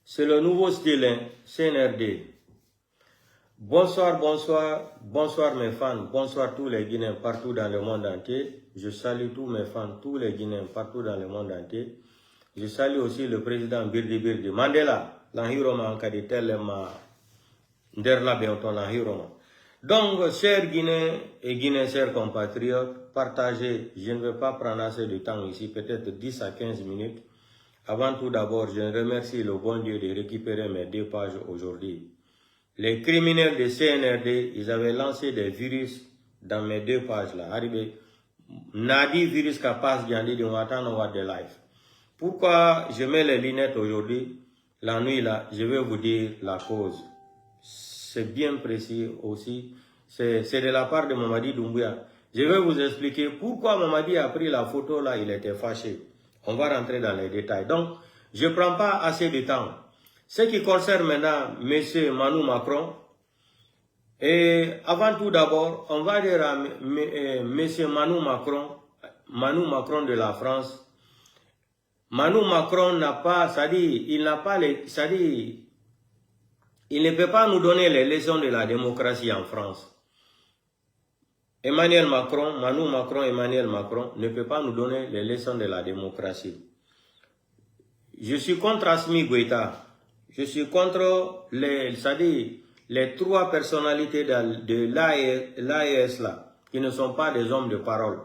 C'est le nouveau style, hein, CNRD. Bonsoir, bonsoir, bonsoir mes fans, bonsoir tous les Guinéens partout dans le monde entier. Je salue tous mes fans, tous les Guinéens partout dans le monde entier. Je salue aussi le président Birdi Birdi Mandela, l'enhiroma en Kaditel, Nderla Béonton, l'enhiroma. Donc, chers Guinéens et Guinéens, chers compatriotes, partagez, je ne vais pas prendre assez de temps ici, peut-être 10 à 15 minutes. Avant tout d'abord, je remercie le bon Dieu de récupérer mes 2 pages aujourd'hui. Les criminels de CNRD, ils avaient lancé des virus dans mes 2 pages là. Arrivé, Nadi virus capable d'y de Watanawa de life. Pourquoi je mets les lunettes aujourd'hui? La nuit là, je vais vous dire la cause. C'est bien précis aussi. C'est de la part de Mamadi Doumbouya. Je vais vous expliquer pourquoi Mamadi a pris la photo là, il était fâché. On va rentrer dans les détails. Donc, je ne prends pas assez de temps. Ce qui concerne maintenant M. Manu Macron, et avant tout d'abord, on va dire à M. Manu Macron de la France, Manu Macron n'a pas, c'est-à-dire, il n'a pas les, c'est-à-dire, il ne peut pas nous donner les leçons de la démocratie en France. Emmanuel Macron, Manu Macron, Emmanuel Macron ne peut pas nous donner les leçons de la démocratie. Je suis contre Assimi Goïta. Je suis contre les 3 personnalités de l'AES là, qui ne sont pas des hommes de parole.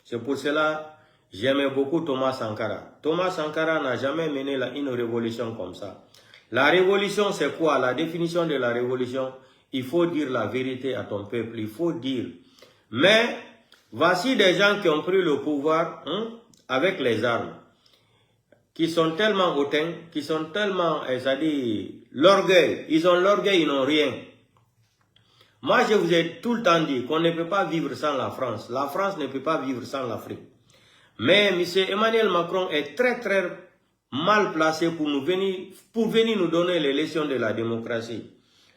C'est pour cela que j'aimais beaucoup Thomas Sankara. Thomas Sankara n'a jamais mené une révolution comme ça. La révolution, c'est quoi? La définition de la révolution, il faut dire la vérité à ton peuple, il faut dire. Mais, voici des gens qui ont pris le pouvoir avec les armes, qui sont tellement hautains, qui sont tellement, c'est-à-dire, l'orgueil. Ils ont l'orgueil, ils n'ont rien. Moi, je vous ai tout le temps dit qu'on ne peut pas vivre sans la France. La France ne peut pas vivre sans l'Afrique. Mais M. Emmanuel Macron est très mal placé pour venir nous donner les leçons de la démocratie.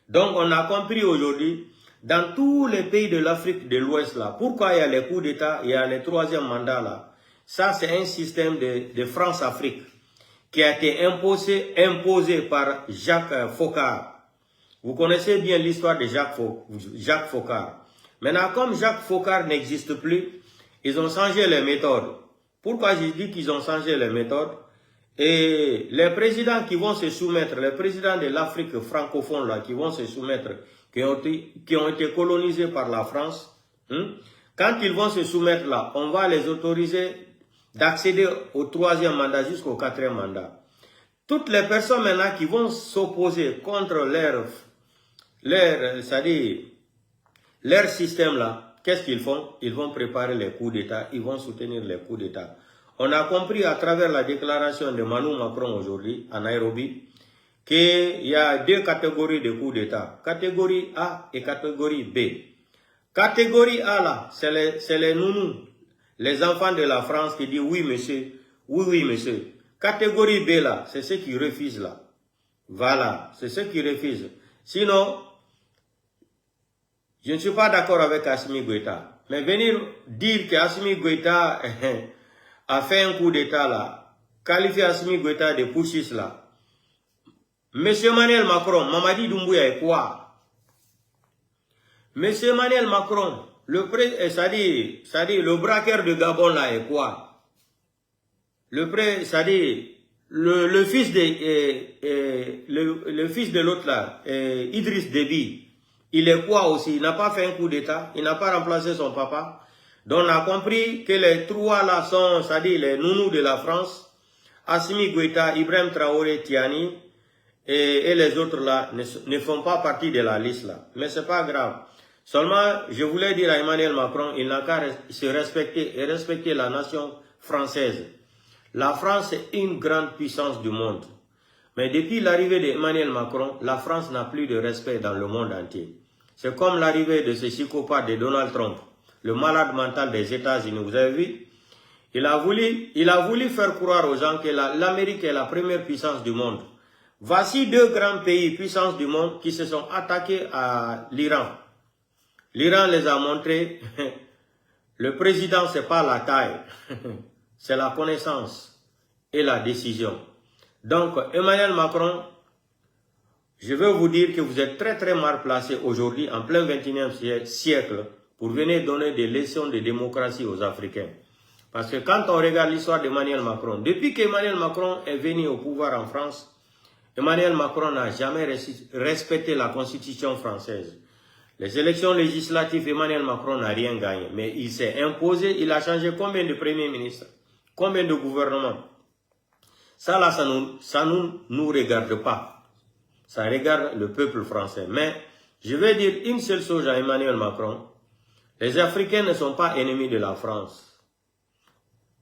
Donc, on a compris aujourd'hui, dans tous les pays de l'Afrique de l'Ouest, là, pourquoi il y a les coups d'État, il y a les 3e mandats, là. Ça, c'est un système de France-Afrique qui a été imposé par Jacques Foccart. Vous connaissez bien l'histoire de Jacques Foccart. Maintenant, comme Jacques Foccart n'existe plus, ils ont changé les méthodes. Pourquoi je dis qu'ils ont changé les méthodes? Et les présidents qui vont se soumettre, les présidents de l'Afrique francophone là, qui vont se soumettre, qui ont été colonisés par la France, quand ils vont se soumettre là, on va les autoriser d'accéder au 3e mandat jusqu'au 4e mandat. Toutes les personnes maintenant qui vont s'opposer contre leur système là, qu'est-ce qu'ils font? Ils vont préparer les coups d'État, ils vont soutenir les coups d'État. On a compris à travers la déclaration de Manu Macron aujourd'hui à Nairobi qu'il y a 2 catégories de coups d'État, catégorie A et catégorie B. Catégorie A là, c'est les nounous, les enfants de la France qui disent oui monsieur, oui monsieur. Catégorie B là, c'est ceux qui refusent là. Voilà, c'est ceux qui refusent. Sinon, je ne suis pas d'accord avec Assimi Goïta. Mais venir dire qu'Assimi Goïta a fait un coup d'État là, qualifier Assimi Goïta de putschiste là. Monsieur Emmanuel Macron, Mamadi Doumbouya est quoi? Monsieur Emmanuel Macron, c'est-à-dire le braqueur de Gabon là est quoi? C'est-à-dire le fils de l'autre là, Idriss Déby, il est quoi aussi? Il n'a pas fait un coup d'État, il n'a pas remplacé son papa. Donc on a compris que les 3 là sont, c'est-à-dire les nounous de la France, Assimi Goïta, Ibrahim Traoré, Tiani, et les autres là ne font pas partie de la liste là. Mais c'est pas grave. Seulement, je voulais dire à Emmanuel Macron, il n'a qu'à se respecter et respecter la nation française. La France est une grande puissance du monde. Mais depuis l'arrivée d'Emmanuel Macron, la France n'a plus de respect dans le monde entier. C'est comme l'arrivée de ce psychopathe de Donald Trump, le malade mental des États-Unis. Vous avez vu? Il a voulu faire croire aux gens que l'Amérique est la première puissance du monde. Voici 2 grands pays, puissances du monde, qui se sont attaqués à l'Iran. L'Iran les a montré, le président, c'est pas la taille. c'est la connaissance et la décision. Donc, Emmanuel Macron, je veux vous dire que vous êtes très très mal placé aujourd'hui, en plein 21e siècle, pour venir donner des leçons de démocratie aux Africains. Parce que quand on regarde l'histoire d'Emmanuel Macron, depuis qu'Emmanuel Macron est venu au pouvoir en France, Emmanuel Macron n'a jamais respecté la constitution française. Les élections législatives, Emmanuel Macron n'a rien gagné. Mais il s'est imposé, il a changé combien de premiers ministres, combien de gouvernements. Ça là, ça nous regarde pas. Ça regarde le peuple français. Mais je vais dire une seule chose à Emmanuel Macron. Les Africains ne sont pas ennemis de la France.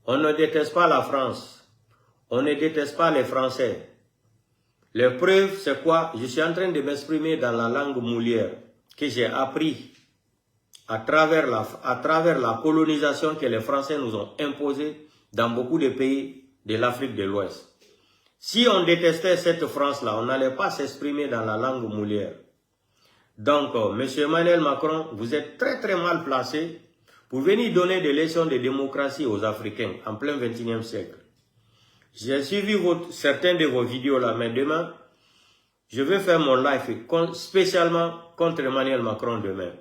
On ne déteste pas la France. On ne déteste pas les Français. Les preuves, c'est quoi? Je suis en train de m'exprimer dans la langue moulière que j'ai appris à travers la colonisation que les Français nous ont imposée dans beaucoup de pays de l'Afrique de l'Ouest. Si on détestait cette France-là, on n'allait pas s'exprimer dans la langue moulière. Donc, M. Emmanuel Macron, vous êtes très très mal placé pour venir donner des leçons de démocratie aux Africains en plein 21e siècle. J'ai suivi certaines de vos vidéos là, mais demain, je vais faire mon live spécialement contre Emmanuel Macron demain.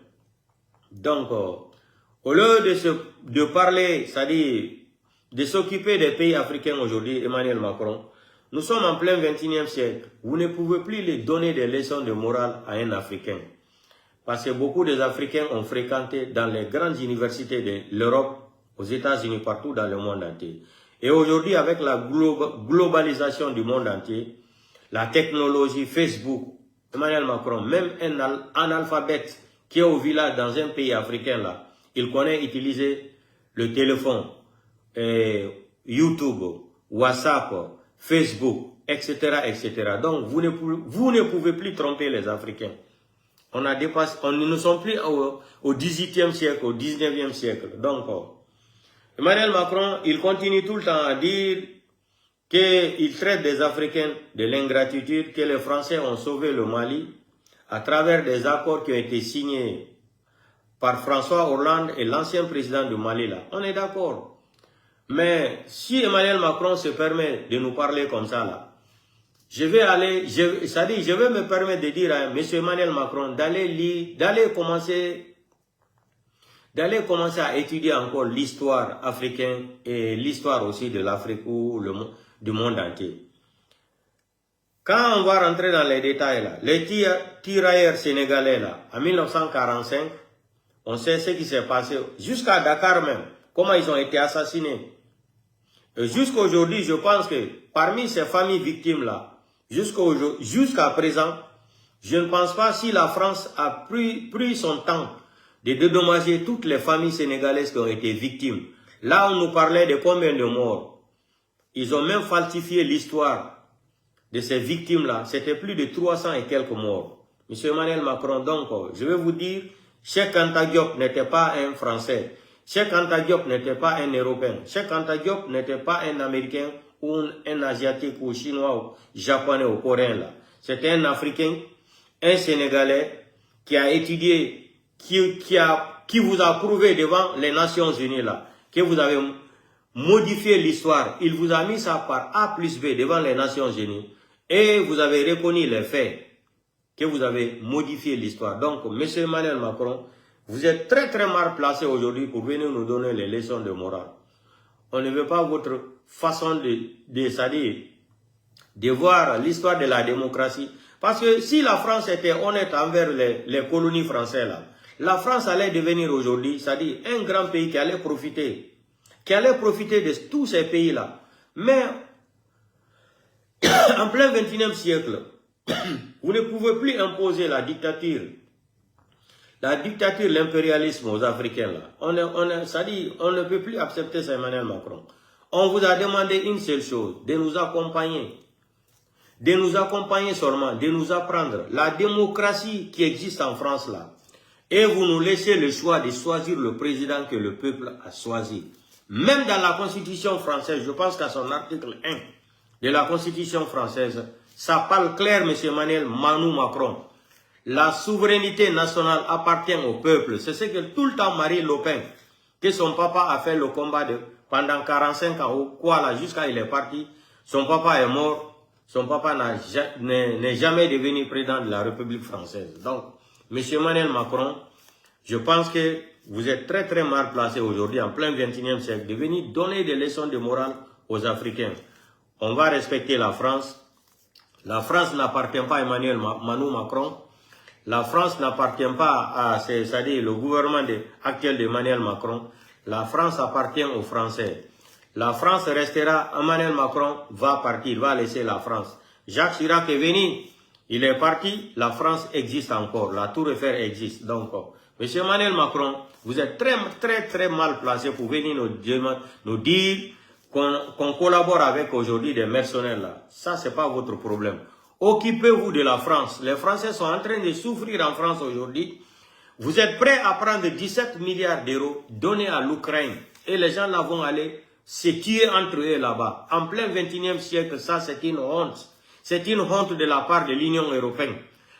Donc, au lieu de parler, c'est-à-dire de s'occuper des pays africains aujourd'hui, Emmanuel Macron, nous sommes en plein 21e siècle. Vous ne pouvez plus les donner des leçons de morale à un Africain. Parce que beaucoup des Africains ont fréquenté dans les grandes universités de l'Europe, aux États-Unis, partout dans le monde entier. Et aujourd'hui, avec la globalisation du monde entier, la technologie, Facebook, Emmanuel Macron, même un analphabète qui est au village dans un pays africain là, il connaît utiliser le téléphone, YouTube, WhatsApp, Facebook, etc., etc. Donc, vous ne pouvez plus tromper les Africains. On a dépassé, nous ne sommes plus au 18e siècle, au 19e siècle. Donc, Emmanuel Macron, il continue tout le temps à dire qu'il traite des Africains de l'ingratitude, que les Français ont sauvé le Mali à travers des accords qui ont été signés par François Hollande et l'ancien président du Mali là. On est d'accord. Mais si Emmanuel Macron se permet de nous parler comme ça là, je vais me permettre de dire à M. Emmanuel Macron d'aller commencer à étudier encore l'histoire africaine et l'histoire aussi de l'Afrique ou du monde entier. Quand on va rentrer dans les détails là, les tirailleurs sénégalais là, en 1945, on sait ce qui s'est passé jusqu'à Dakar même, comment ils ont été assassinés. Jusqu'à aujourd'hui, je pense que parmi ces familles victimes là, jusqu'à présent, je ne pense pas si la France a pris son temps de dédommager toutes les familles sénégalaises qui ont été victimes. Là, on nous parlait de combien de morts. Ils ont même falsifié l'histoire de ces victimes-là. C'était plus de 300 et quelques morts. Monsieur Emmanuel Macron, donc, je vais vous dire, Cheikh Anta Diop n'était pas un Français. Cheikh Anta Diop n'était pas un Européen. Cheikh Anta Diop n'était pas un Américain ou un Asiatique ou Chinois ou Japonais ou Coréen. Là. C'était un Africain, un Sénégalais qui a étudié, qui vous a prouvé devant les Nations Unies là, que vous avez modifié l'histoire. Il vous a mis ça par A plus B devant les Nations Unies et vous avez reconnu les faits que vous avez modifié l'histoire. Donc, M. Emmanuel Macron, vous êtes très très mal placé aujourd'hui pour venir nous donner les leçons de morale. On ne veut pas votre façon de voir l'histoire de la démocratie. Parce que si la France était honnête envers les colonies françaises là, la France allait devenir aujourd'hui, c'est-à-dire un grand pays qui allait profiter de tous ces pays-là. Mais, en plein 21e siècle, vous ne pouvez plus imposer la dictature, l'impérialisme aux Africains là. On ne peut plus accepter ça, Emmanuel Macron. On vous a demandé une seule chose, de nous accompagner. De nous accompagner seulement, de nous apprendre la démocratie qui existe en France là. Et vous nous laissez le choix de choisir le président que le peuple a choisi. Même dans la Constitution française, je pense qu'à son article 1 de la Constitution française, ça parle clair, M. Emmanuel Macron. La souveraineté nationale appartient au peuple. C'est ce que tout le temps Marine Le Pen que son papa a fait le combat pendant 45 ans, ou quoi là, jusqu'à il est parti. Son papa est mort. Son papa n'est jamais devenu président de la République française. Donc, M. Emmanuel Macron, je pense que vous êtes très très mal placé aujourd'hui, en plein 21e siècle, de venir donner des leçons de morale aux Africains. On va respecter la France. La France n'appartient pas à Emmanuel Macron. La France n'appartient pas à, c'est-à-dire le gouvernement actuel d'Emmanuel Macron. La France appartient aux Français. La France restera, Emmanuel Macron va partir, il va laisser la France. Jacques Chirac est venu, il est parti, la France existe encore, la Tour Eiffel existe. Donc, M. Emmanuel Macron, vous êtes très mal placé pour venir nous dire qu'on collabore avec aujourd'hui des mercenaires là. Ça, c'est pas votre problème. Occupez-vous de la France. Les Français sont en train de souffrir en France aujourd'hui. Vous êtes prêts à prendre 17 milliards d'euros, donner à l'Ukraine. Et les gens là vont aller se tuer entre eux là-bas. En plein 21e siècle, ça c'est une honte. C'est une honte de la part de l'Union européenne.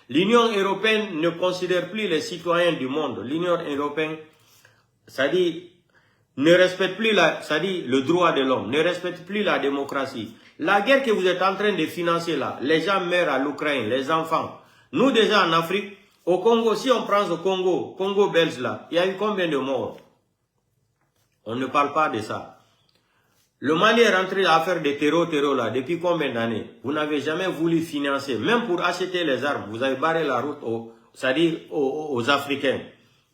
L'Union européenne ne considère plus les citoyens du monde. L'Union européenne, c'est-à-dire, ne respecte plus le droit de l'homme, ne respecte plus la démocratie. La guerre que vous êtes en train de financer là, les gens meurent à l'Ukraine, les enfants. Nous déjà en Afrique, au Congo, si on prend le Congo belge là, il y a eu combien de morts? On ne parle pas de ça. Le Mali est rentré à faire des terreaux là, depuis combien d'années? Vous n'avez jamais voulu financer, même pour acheter les armes, vous avez barré la route c'est-à-dire aux Africains.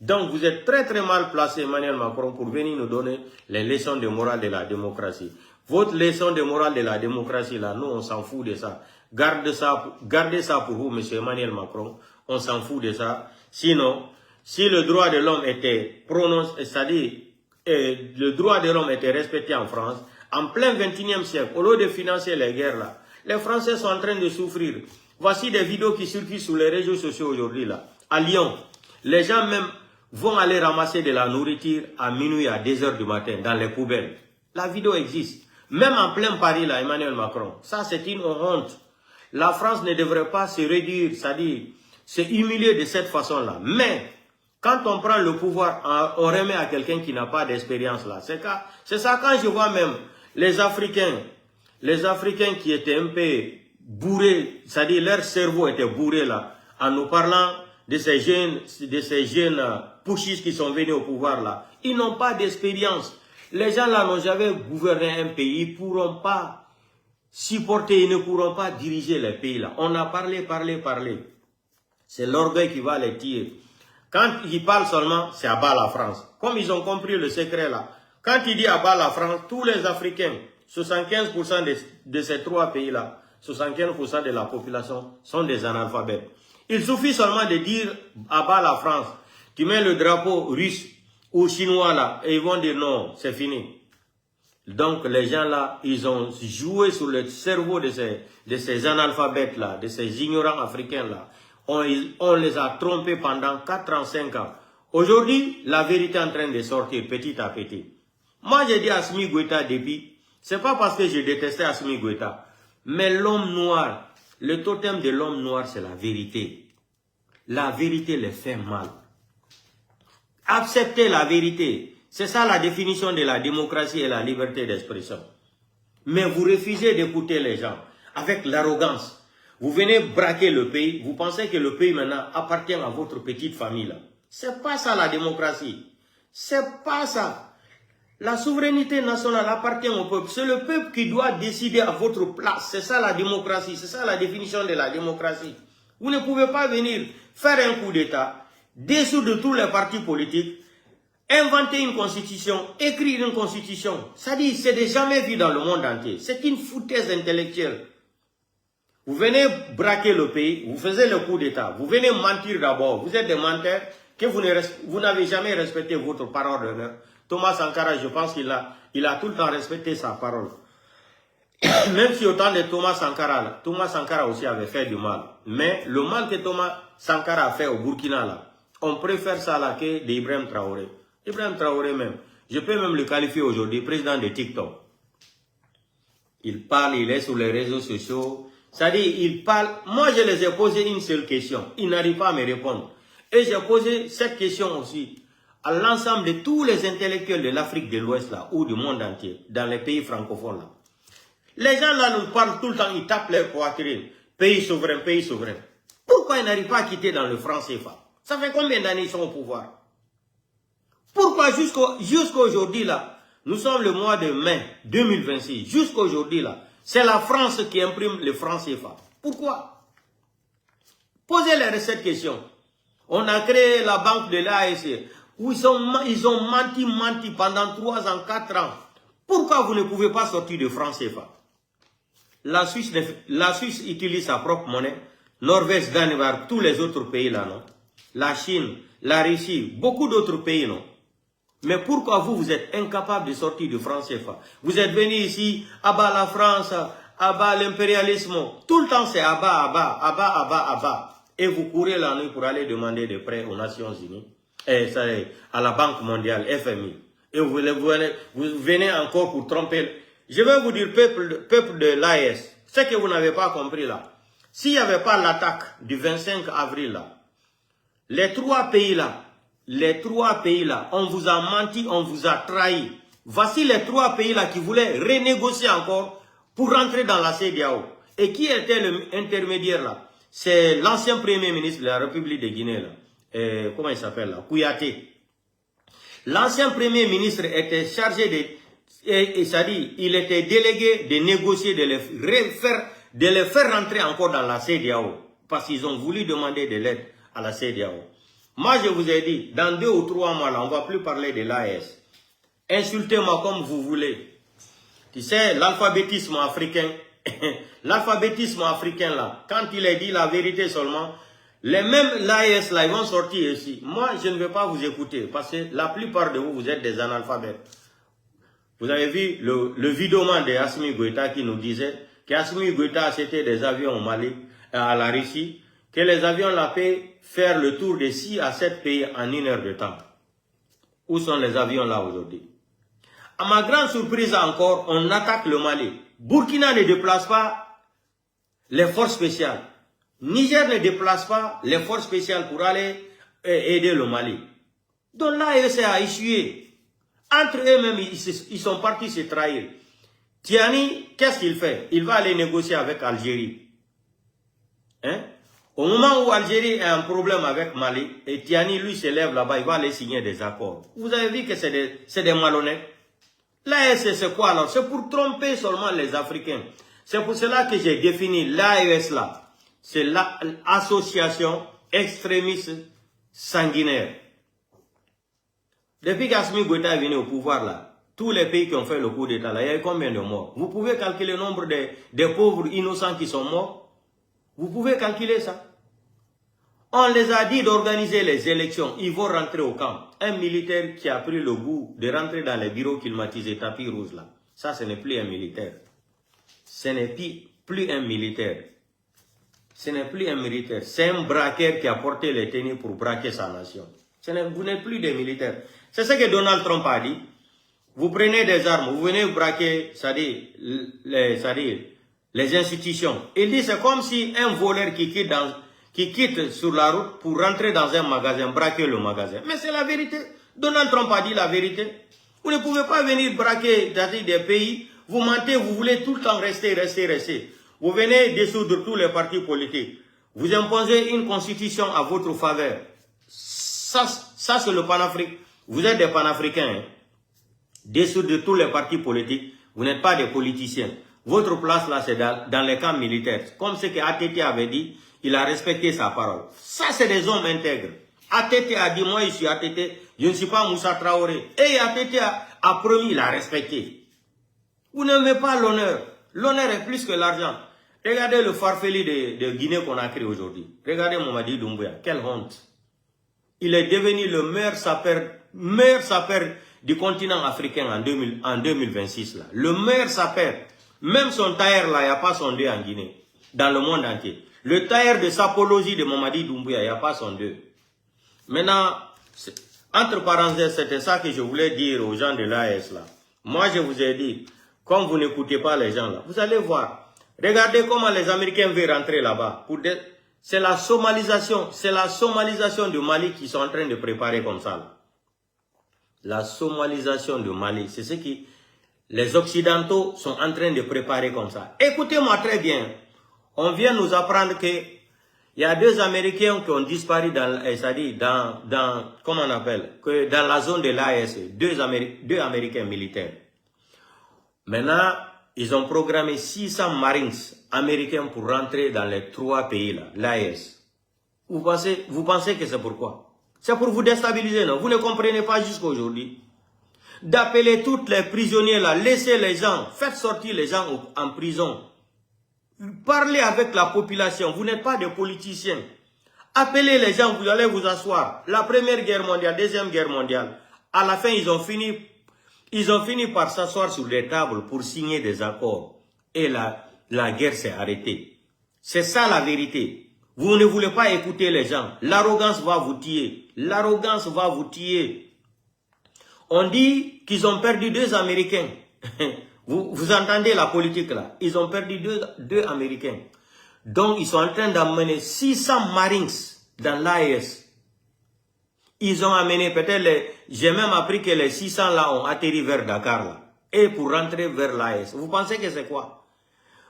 Donc vous êtes très mal placé, Emmanuel Macron, pour venir nous donner les leçons de morale de la démocratie. Votre leçon de morale de la démocratie, là, nous, on s'en fout de ça. Gardez ça pour vous, M. Emmanuel Macron. On s'en fout de ça. Sinon, si le droit de l'homme était prononcé, c'est-à-dire, le droit de l'homme était respecté en France, en plein 21e siècle, au lieu de financer les guerres, là, les Français sont en train de souffrir. Voici des vidéos qui circulent sur les réseaux sociaux aujourd'hui, là. À Lyon, les gens même vont aller ramasser de la nourriture à minuit, à 2 h du matin, dans les poubelles. La vidéo existe. Même en plein Paris, là, Emmanuel Macron. Ça, c'est une honte. La France ne devrait pas se réduire, c'est-à-dire se humilier de cette façon-là. Mais, quand on prend le pouvoir, on remet à quelqu'un qui n'a pas d'expérience là. C'est ça quand je vois même les Africains qui étaient un peu bourrés, c'est-à-dire leur cerveau était bourré là, en nous parlant de ces jeunes pushistes qui sont venus au pouvoir là. Ils n'ont pas d'expérience. Les gens là n'ont jamais gouverné un pays, ils ne pourront pas supporter, ils ne pourront pas diriger les pays là. On a parlé. C'est l'orgueil qui va les tirer. Quand ils parlent seulement, c'est à bas la France. Comme ils ont compris le secret là. Quand il dit à bas la France, tous les Africains, 75% de ces 3 pays là, 75% de la population sont des analphabètes. Il suffit seulement de dire à bas la France, tu mets le drapeau russe ou chinois là, et ils vont dire non, c'est fini. Donc les gens là, ils ont joué sur le cerveau de ces analphabètes là, de ces ignorants africains là. On les a trompés pendant 4 ans, 5 ans. Aujourd'hui, la vérité est en train de sortir petit à petit. Moi, j'ai dit à Assimi Goïta depuis, c'est pas parce que je détestais Assimi Goïta, mais l'homme noir, le totem de l'homme noir, c'est la vérité. La vérité les fait mal. Acceptez la vérité. C'est ça la définition de la démocratie et la liberté d'expression. Mais vous refusez d'écouter les gens avec l'arrogance. Vous venez braquer le pays, vous pensez que le pays maintenant appartient à votre petite famille là. C'est pas ça la démocratie. C'est pas ça. La souveraineté nationale appartient au peuple. C'est le peuple qui doit décider à votre place. C'est ça la démocratie. C'est ça la définition de la démocratie. Vous ne pouvez pas venir faire un coup d'État, dissoudre tous les partis politiques, inventer une constitution, écrire une constitution. Ça dit, c'est de jamais vu dans le monde entier. C'est une foutaise intellectuelle. Vous venez braquer le pays, vous faites le coup d'État, vous venez mentir d'abord, vous êtes des menteurs, que vous n'avez jamais respecté votre parole d'honneur. Thomas Sankara, je pense qu'il a tout le temps respecté sa parole. Même si au temps de Thomas Sankara aussi avait fait du mal. Mais le mal que Thomas Sankara a fait au Burkina, là, on préfère ça là que d'Ibrahim Traoré. Ibrahim Traoré même, je peux même le qualifier aujourd'hui président de TikTok. Il parle, il est sur les réseaux sociaux. C'est-à-dire, il parle. Moi, je les ai posé une seule question. Ils n'arrivent pas à me répondre. Et j'ai posé cette question aussi à l'ensemble de tous les intellectuels de l'Afrique de l'Ouest là, ou du monde entier, dans les pays francophones là. Les gens là nous parlent tout le temps, ils tapent leur poitrine. Pays souverain, pays souverain. Pourquoi ils n'arrivent pas à quitter dans le franc CFA? Ça fait combien d'années ils sont au pouvoir? Pourquoi jusqu'aujourd'hui là, nous sommes le mois de mai 2026, jusqu'aujourd'hui là, c'est la France qui imprime le franc CFA. Pourquoi? Posez-leur cette question. On a créé la banque de l'AEC, où ils ont menti pendant 3 ans, 4 ans. Pourquoi vous ne pouvez pas sortir de franc CFA? La Suisse utilise sa propre monnaie, Norvège, Danemark, tous les autres pays là, non? La Chine, la Russie, beaucoup d'autres pays, non? Mais pourquoi vous êtes incapable de sortir du franc CFA? Vous êtes venu ici, abat la France, abat l'impérialisme. Tout le temps c'est abat. Et vous courez la nuit pour aller demander des prêts aux Nations Unies, à la Banque mondiale, FMI. Et vous venez encore pour tromper. Je vais vous dire, peuple de l'AES, ce que vous n'avez pas compris là. S'il n'y avait pas l'attaque du 25 avril là, les trois pays là, on vous a menti, on vous a trahi. Voici les 3 pays là qui voulaient renégocier encore pour rentrer dans la CEDEAO. Et qui était l'intermédiaire là? C'est l'ancien premier ministre de la République de Guinée là. Comment il s'appelle là? Kouyaté. L'ancien premier ministre était chargé de... c'est-à-dire, il était délégué de négocier, de les faire rentrer encore dans la CEDEAO. Parce qu'ils ont voulu demander de l'aide à la CEDEAO. Moi, je vous ai dit, dans 2 ou 3 mois, là, on ne va plus parler de l'AES. Insultez-moi comme vous voulez. Tu sais, l'alphabétisme africain, là, quand il est dit la vérité seulement, les mêmes l'AES, là, ils vont sortir ici. Moi, je ne vais pas vous écouter, parce que la plupart de vous, vous êtes des analphabètes. Vous avez vu le vidéoman de Assimi Goïta qui nous disait qu'Assimi Goïta c'était des avions au Mali, à la Russie, que les avions là paient faire le tour de 6 à 7 pays en 1 heure de temps. Où sont les avions là aujourd'hui? À ma grande surprise encore, on attaque le Mali. Burkina ne déplace pas les forces spéciales. Niger ne déplace pas les forces spéciales pour aller aider le Mali. Donc là, l'AEC a échoué. Entre eux-mêmes, ils sont partis se trahir. Tiani, qu'est-ce qu'il fait? Il va aller négocier avec Algérie. Hein? Au moment où Algérie a un problème avec Mali, et Tiani, lui, se lève là-bas, il va aller signer des accords. Vous avez vu que c'est des malhonnêtes. L'AES, c'est quoi alors? C'est pour tromper seulement les Africains. C'est pour cela que j'ai défini l'AES là. C'est l'association extrémiste sanguinaire. Depuis qu'Assimi Goïta est venu au pouvoir là, tous les pays qui ont fait le coup d'État là, il y a eu combien de morts? Vous pouvez calculer le nombre des pauvres innocents qui sont morts? Vous pouvez calculer ça? On les a dit d'organiser les élections. Ils vont rentrer au camp. Un militaire qui a pris le goût de rentrer dans les bureaux climatisés, tapis rouge là. Ça, ce n'est plus un militaire. Ce n'est plus un militaire. Ce n'est plus un militaire. C'est un braqueur qui a porté les tenues pour braquer sa nation. Vous n'êtes plus des militaires. C'est ce que Donald Trump a dit. Vous prenez des armes, vous venez braquer, c'est-à-dire les institutions. Il dit c'est comme si un voleur qui quitte sur la route pour rentrer dans un magasin, braquer le magasin. Mais c'est la vérité. Donald Trump a dit la vérité. Vous ne pouvez pas venir braquer des pays. Vous mentez, vous voulez tout le temps rester. Vous venez dissoudre tous les partis politiques. Vous imposez une constitution à votre faveur. Ça c'est le panafrique. Vous êtes des panafricains. Hein? Dissoudre tous les partis politiques. Vous n'êtes pas des politiciens. Votre place là, c'est dans les camps militaires. Comme ce que ATT avait dit, il a respecté sa parole. Ça, c'est des hommes intègres. ATT a dit, moi, je suis ATT, je ne suis pas Moussa Traoré. Et ATT a promis, il a respecté. Vous n'aimez pas l'honneur. L'honneur est plus que l'argent. Regardez le farfeli de Guinée qu'on a créé aujourd'hui. Regardez Mamadi Doumbouya. Quelle honte. Il est devenu le meilleur sapeur du continent africain en 2026. Là. Le meilleur sapeur. Même son tailleur là, il n'y a pas son 2 en Guinée. Dans le monde entier. Le tailleur de sapologie de Mamadi Doumbouya, il n'y a pas son 2. Maintenant, entre parenthèses, c'était ça que je voulais dire aux gens de l'AES là. Moi, je vous ai dit, comme vous n'écoutez pas les gens là, vous allez voir. Regardez comment les Américains veulent rentrer là-bas. C'est la somalisation du Mali qu'ils sont en train de préparer comme ça. Là. La somalisation du Mali, c'est ce que les Occidentaux sont en train de préparer comme ça. Écoutez-moi très bien. On vient nous apprendre que il y a 2 Américains qui ont disparu comment on appelle, que dans la zone de l'AES, 2 Américains militaires. Maintenant, ils ont programmé 600 Marines américains pour rentrer dans les 3 pays là, l'AES. Vous pensez que c'est pourquoi? C'est pour vous déstabiliser, non? Vous ne comprenez pas jusqu'à aujourd'hui. D'appeler tous les prisonniers là, laissez les gens, faites sortir les gens en prison. Parlez avec la population, vous n'êtes pas des politiciens. Appelez les gens, vous allez vous asseoir. La Première Guerre mondiale, Deuxième Guerre mondiale, à la fin, ils ont fini par s'asseoir sur des tables pour signer des accords. Et la guerre s'est arrêtée. C'est ça la vérité. Vous ne voulez pas écouter les gens. L'arrogance va vous tuer. L'arrogance va vous tuer. On dit qu'ils ont perdu 2 Américains. Vous entendez la politique là. Ils ont perdu 2 Américains. Donc ils sont en train d'amener 600 Marines dans l'AES. Ils ont amené peut-être j'ai même appris que les 600 là ont atterri vers Dakar là. Et pour rentrer vers l'AES. Vous pensez que c'est quoi?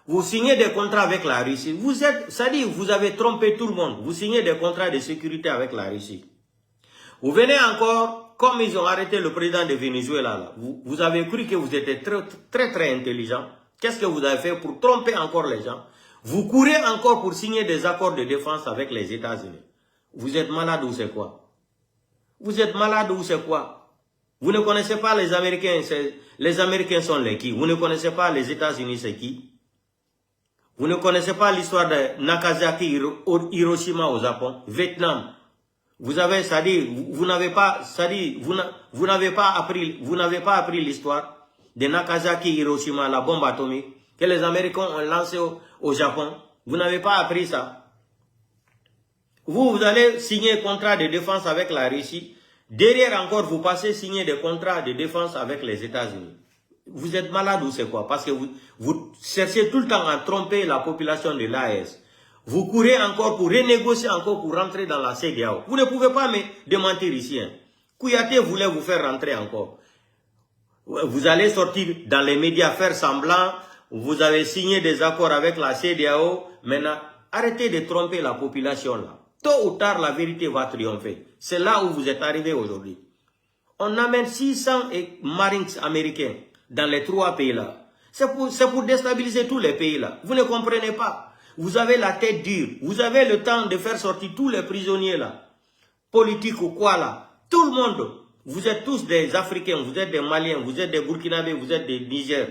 Vous signez des contrats avec la Russie. C'est-à-dire vous avez trompé tout le monde. Vous signez des contrats de sécurité avec la Russie. Vous venez encore, comme ils ont arrêté le président de Venezuela là. Vous avez cru que vous étiez très intelligent. Qu'est-ce que vous avez fait pour tromper encore les gens? Vous courez encore pour signer des accords de défense avec les États-Unis. Vous êtes malade ou c'est quoi? Vous êtes malade ou c'est quoi? Vous ne connaissez pas les Américains. Les Américains sont les qui? Vous ne connaissez pas les États-Unis, c'est qui? Vous ne connaissez pas l'histoire de Nagasaki, Hiroshima au Japon, Vietnam. Vous avez, c'est-à-dire, vous n'avez pas, c'est-à-dire, vous n'avez pas appris l'histoire de Nagasaki, Hiroshima, la bombe atomique que les Américains ont lancée au Japon. Vous n'avez pas appris ça. Vous allez signer un contrat de défense avec la Russie. Derrière encore, vous passez signer des contrats de défense avec les États-Unis. Vous êtes malade ou c'est quoi? Parce que vous cherchez tout le temps à tromper la population de l'AES. Vous courez encore pour renégocier encore pour rentrer dans la CEDEAO. Vous ne pouvez pas me démentir ici. Hein. Kouyaté voulait vous faire rentrer encore. Vous allez sortir dans les médias faire semblant. Vous avez signé des accords avec la CEDEAO. Maintenant, arrêtez de tromper la population là. Tôt ou tard, la vérité va triompher. C'est là où vous êtes arrivé aujourd'hui. On amène 600 Marines américains dans les 3 pays là. C'est pour déstabiliser tous les pays là. Vous ne comprenez pas. Vous avez la tête dure. Vous avez le temps de faire sortir tous les prisonniers là. Politiques ou quoi là. Tout le monde. Vous êtes tous des Africains, vous êtes des Maliens, vous êtes des Burkinabés, vous êtes des Niger.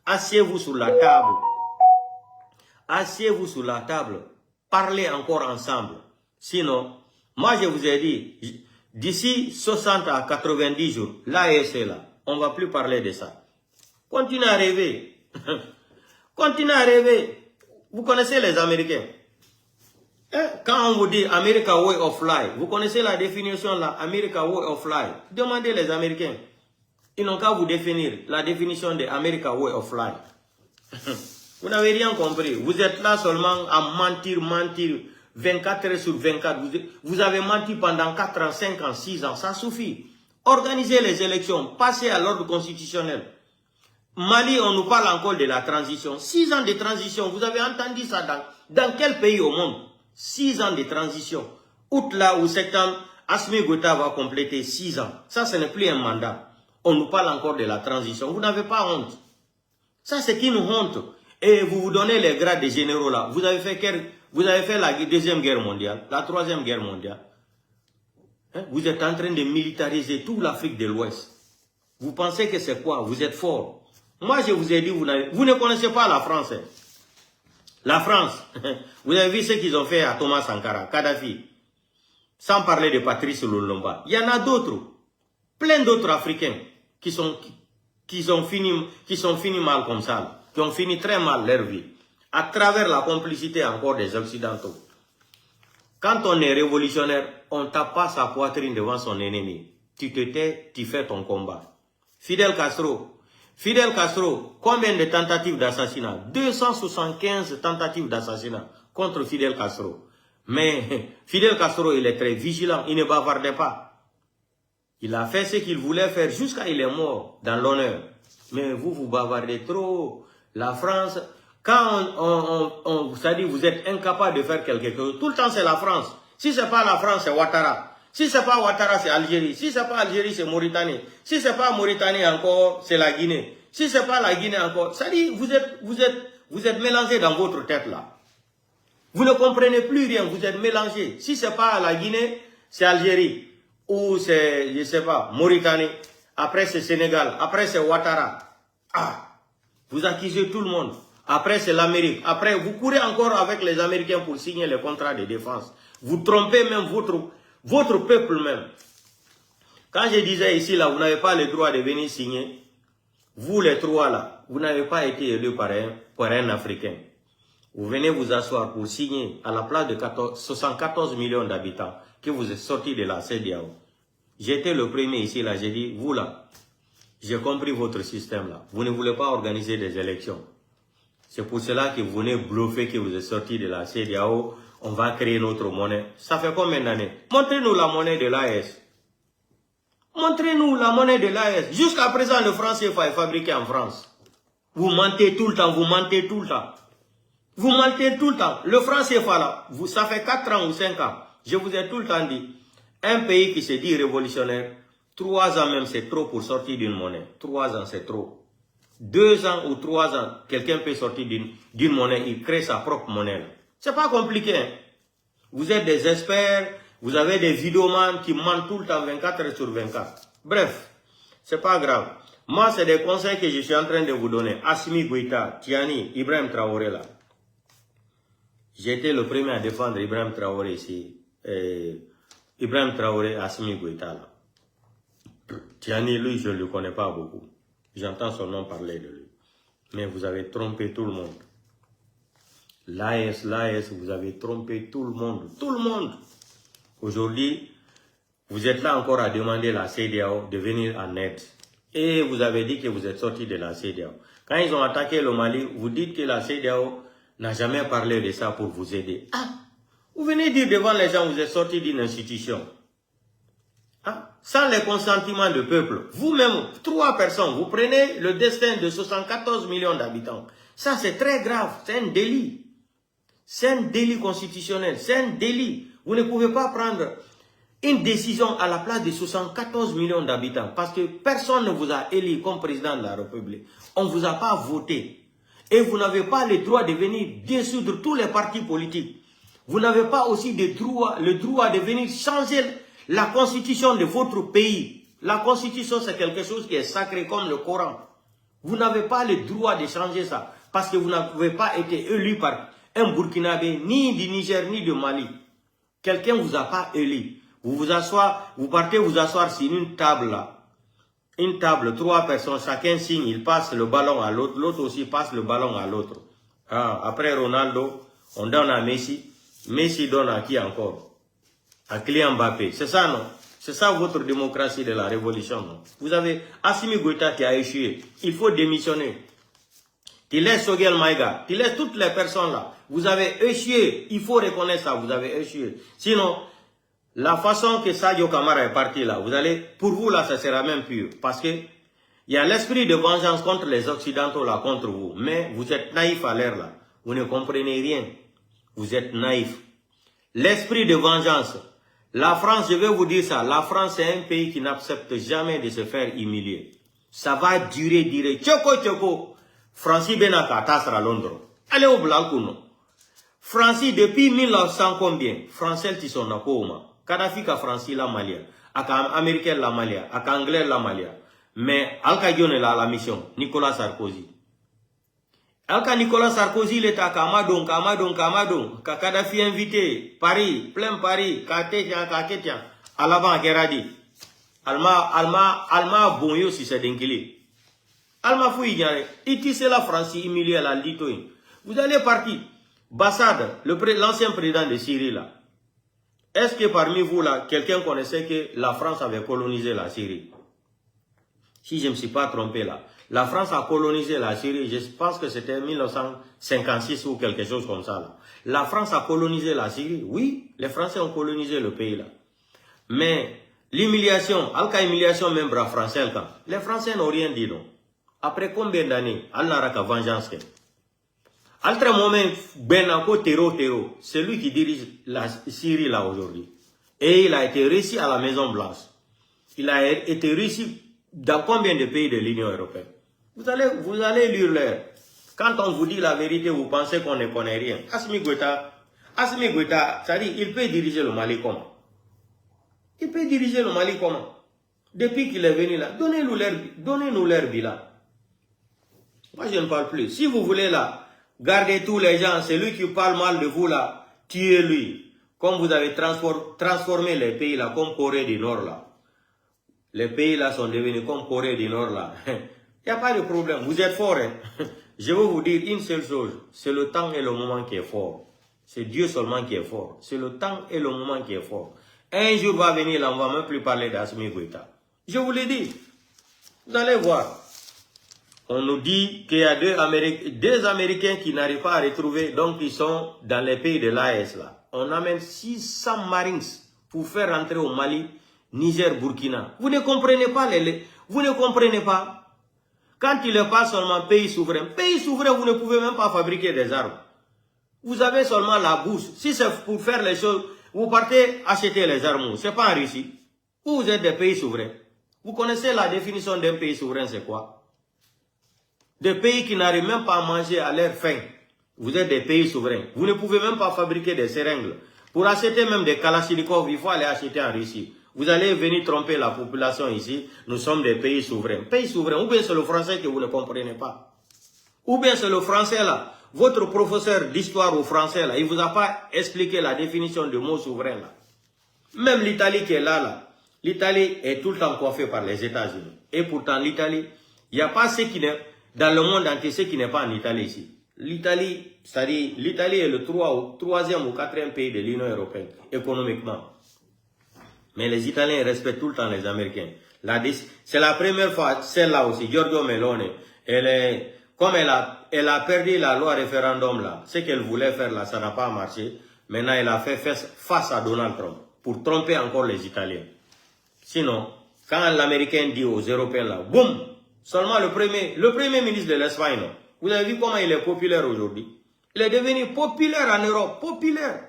Asseyez-vous sur la table. Asseyez-vous sur la table. Parlez encore ensemble. Sinon, moi je vous ai dit, d'ici 60 à 90 jours, l'AES est là. On ne va plus parler de ça. Continuez à rêver. Continuez à rêver. Vous connaissez les Américains. Quand on vous dit America Way of Life, vous connaissez la définition là, America Way of Life. Demandez les Américains. Ils n'ont qu'à vous définir la définition de America Way of Life. Vous n'avez rien compris. Vous êtes là seulement à mentir. 24 heures sur 24. Vous avez menti pendant 4 ans, 5 ans, 6 ans. Ça suffit. Organisez les élections. Passez à l'ordre constitutionnel. Mali, on nous parle encore de la transition. 6 ans de transition. Vous avez entendu ça dans quel pays au monde? 6 ans de transition. Août là, ou septembre, Assimi Goïta va compléter 6 ans. Ça, ce n'est plus un mandat. On nous parle encore de la transition. Vous n'avez pas honte. Ça, c'est qui nous honte. Et vous vous donnez les grades de généraux là. Vous avez fait la Deuxième Guerre mondiale, la Troisième Guerre mondiale. Hein? Vous êtes en train de militariser toute l'Afrique de l'Ouest. Vous pensez que c'est quoi? Vous êtes fort. Moi, je vous ai dit, vous ne connaissez pas la France. Hein? La France, vous avez vu ce qu'ils ont fait à Thomas Sankara, Kadhafi. Sans parler de Patrice Lumumba. Il y en a d'autres, plein d'autres Africains qui sont finis mal comme ça, qui ont fini très mal leur vie, à travers la complicité encore des Occidentaux. Quand on est révolutionnaire, on ne tape pas sa poitrine devant son ennemi. Tu te tais, tu fais ton combat. Fidel Castro, combien de tentatives d'assassinat? 275 tentatives d'assassinat contre Fidel Castro. Mais Fidel Castro, il est très vigilant, il ne bavardait pas. Il a fait ce qu'il voulait faire jusqu'à il est mort dans l'honneur. Mais vous, vous bavardez trop. La France, quand c'est-à-dire vous êtes incapable de faire quelque chose, tout le temps c'est la France. Si c'est pas la France, c'est Ouattara. Si c'est pas Ouattara, c'est Algérie. Si c'est pas Algérie, c'est Mauritanie. Si c'est pas Mauritanie encore, c'est la Guinée. Si c'est pas la Guinée encore, c'est-à-dire vous êtes mélangés dans votre tête là. Vous ne comprenez plus rien, vous êtes mélangés. Si c'est pas la Guinée, c'est Algérie. Ou c'est, je sais pas, Mauritanie. Après c'est Sénégal. Après c'est Ouattara. Ah, vous accusez tout le monde. Après c'est l'Amérique. Après vous courez encore avec les Américains pour signer les contrats de défense. Vous trompez même votre peuple même. Quand je disais ici là, vous n'avez pas le droit de venir signer. Vous les trois là, vous n'avez pas été élus par un Africain. Vous venez vous asseoir pour signer à la place de 74 millions d'habitants que vous êtes sortis de la CEDEAO. J'étais le premier ici là, j'ai dit, vous là, j'ai compris votre système là. Vous ne voulez pas organiser des élections. C'est pour cela que vous venez bluffer que vous êtes sortis de la CEDEAO. On va créer notre monnaie. Ça fait combien d'années? Montrez-nous la monnaie de l'AES. Montrez-nous la monnaie de l'AES. Jusqu'à présent, le franc CFA est fabriqué en France. Vous mentez tout le temps, vous mentez tout le temps. Vous mentez tout le temps. Le franc CFA là, ça fait 4 ans ou 5 ans. Je vous ai tout le temps dit. Un pays qui se dit révolutionnaire, 3 ans même c'est trop pour sortir d'une monnaie. 3 ans c'est trop. 2 ans ou 3 ans, quelqu'un peut sortir d'une monnaie, il crée sa propre monnaie. C'est pas compliqué. Hein? Vous êtes des experts, vous avez des vidéomans qui mentent tout le temps 24 heures sur 24. Bref, c'est pas grave. Moi, c'est des conseils que je suis en train de vous donner. Assimi Goïta, Tiani, Ibrahim Traoré là. J'étais le premier à défendre Ibrahim Traoré ici. Ibrahim Traoré, Assimi Goïta là. Tiani, lui, je ne le connais pas beaucoup. J'entends son nom parler de lui. Mais vous avez trompé tout le monde. L'AES, vous avez trompé tout le monde. Tout le monde. Aujourd'hui, vous êtes là encore à demander à la CEDEAO de venir en aide. Et vous avez dit que vous êtes sorti de la CEDEAO. Quand ils ont attaqué le Mali, vous dites que la CEDEAO n'a jamais parlé de ça pour vous aider. Ah, vous venez dire devant les gens que vous êtes sorti d'une institution. Ah, sans le consentement du peuple. Vous-même, 3 personnes, vous prenez le destin de 74 millions d'habitants. Ça, c'est très grave. C'est un délit. C'est un délit constitutionnel. C'est un délit. Vous ne pouvez pas prendre une décision à la place de 74 millions d'habitants. Parce que personne ne vous a élu comme président de la République. On ne vous a pas voté. Et vous n'avez pas le droit de venir dissoudre tous les partis politiques. Vous n'avez pas aussi le droit de venir changer la constitution de votre pays. La constitution, c'est quelque chose qui est sacré comme le Coran. Vous n'avez pas le droit de changer ça. Parce que vous n'avez pas été élu par un Burkinabé, ni du Niger, ni du Mali. Quelqu'un ne vous a pas élu. Vous partez vous asseoir sur une table là. Une table, 3 personnes, chacun signe, il passe le ballon à l'autre, l'autre aussi passe le ballon à l'autre. Ah, après Ronaldo, on donne à Messi. Messi donne à qui encore? À Kylian Mbappé. C'est ça, non? C'est ça votre démocratie de la révolution, non? Vous avez Assimi Goïta qui a échoué. Il faut démissionner. Tu laisses Sogel Maïga, tu laisses toutes les personnes là. Vous avez échoué. Il faut reconnaître ça, vous avez échoué. Sinon, la façon que Sadio Kamara est parti là, pour vous là, ça sera même pire. Parce que il y a l'esprit de vengeance contre les Occidentaux là, contre vous. Mais vous êtes naïf à l'air là. Vous ne comprenez rien. Vous êtes naïf. L'esprit de vengeance. La France, je vais vous dire ça. La France est un pays qui n'accepte jamais de se faire humilier. Ça va durer. Tchoko. Francis Benaka, Tassra Londres. Allez au Blanc, Francis, depuis 1900 combien? Français, qui sont Nakoma. Kadhafi ka Francis la Malia. Aka Américain la Malia. Aka Anglais la Malia. Mais, Alka Dione la mission. Nicolas Sarkozy. Alka Nicolas Sarkozy, il est à Kamadon. Ka Kadhafi invité. Paris, plein Paris. Kaketian. À l'avant, Geradi. Alma Bonyo si c'est d'Enkili. Alma Fouignan, iti c'est la France humiliée à la Litoine. Vous allez partir. Bassad, l'ancien président de Syrie là. Est-ce que parmi vous là, quelqu'un connaissait que la France avait colonisé la Syrie? Si je ne me suis pas trompé là. La France a colonisé la Syrie, je pense que c'était 1956 ou quelque chose comme ça là. La France a colonisé la Syrie, oui, les Français ont colonisé le pays là. Mais L'humiliation, Alka humiliation même bras français. Les Français n'ont rien dit non. Après combien d'années, Al Naraka vengeance. Altre moment, Benako Tero, c'est lui qui dirige la Syrie là aujourd'hui. Et il a été réussi à la Maison Blanche. Il a été réussi dans combien de pays de l'Union européenne? Vous allez lire l'air. Quand on vous dit la vérité, vous pensez qu'on ne connaît rien. Assimi Goïta, c'est-à-dire, il peut diriger le Mali comment? Il peut diriger le Mali comment? Depuis qu'il est venu là, donnez-nous leur bilan. Moi, je ne parle plus. Si vous voulez là, garder tous les gens, c'est lui qui parle mal de vous là, tuez-lui. Comme vous avez transformé les pays là, comme Corée du Nord là. Les pays là sont devenus comme Corée du Nord là. Il n'y a pas de problème. Vous êtes forts. Hein? Je veux vous dire une seule chose. C'est le temps et le moment qui est fort. C'est Dieu seulement qui est fort. C'est le temps et le moment qui est fort. Un jour va venir là, on ne va même plus parler d'Assimi Goïta. Je vous l'ai dit. Vous allez voir. On nous dit qu'il y a deux Américains qui n'arrivent pas à retrouver, donc ils sont dans les pays de l'AES là. On amène 600 Marines pour faire rentrer au Mali, Niger, Burkina. Vous ne comprenez pas vous ne comprenez pas. Quand il n'est pas seulement pays souverain, vous ne pouvez même pas fabriquer des armes. Vous avez seulement la bourse. Si c'est pour faire les choses, vous partez acheter les armes. Ce n'est pas en Russie. Vous êtes des pays souverains. Vous connaissez la définition d'un pays souverain, c'est quoi? Des pays qui n'arrivent même pas à manger à leur faim. Vous êtes des pays souverains. Vous ne pouvez même pas fabriquer des seringues. Pour acheter même des kalachnikovs, il faut aller acheter en Russie. Vous allez venir tromper la population ici. Nous sommes des pays souverains. Pays souverains, ou bien c'est le français que vous ne comprenez pas. Ou bien c'est le français là. Votre professeur d'histoire au français là, il ne vous a pas expliqué la définition du mot souverain là. Même l'Italie qui est là. L'Italie est tout le temps coiffée par les États-Unis. Et pourtant l'Italie, il n'y a pas ce qui n'est dans le monde entier, ce qui n'est pas en Italie ici. L'Italie, c'est-à-dire l'Italie est le troisième ou quatrième pays de l'Union européenne, économiquement. Mais les Italiens respectent tout le temps les Américains. C'est la première fois, celle-là aussi, Giorgio Meloni, comme elle a perdu la loi référendum là, ce qu'elle voulait faire là, ça n'a pas marché. Maintenant, elle a fait face à Donald Trump pour tromper encore les Italiens. Sinon, quand l'Américain dit aux Européens là, boum, seulement le premier ministre de l'Espagne, vous avez vu comment il est populaire aujourd'hui? Il est devenu populaire en Europe, populaire.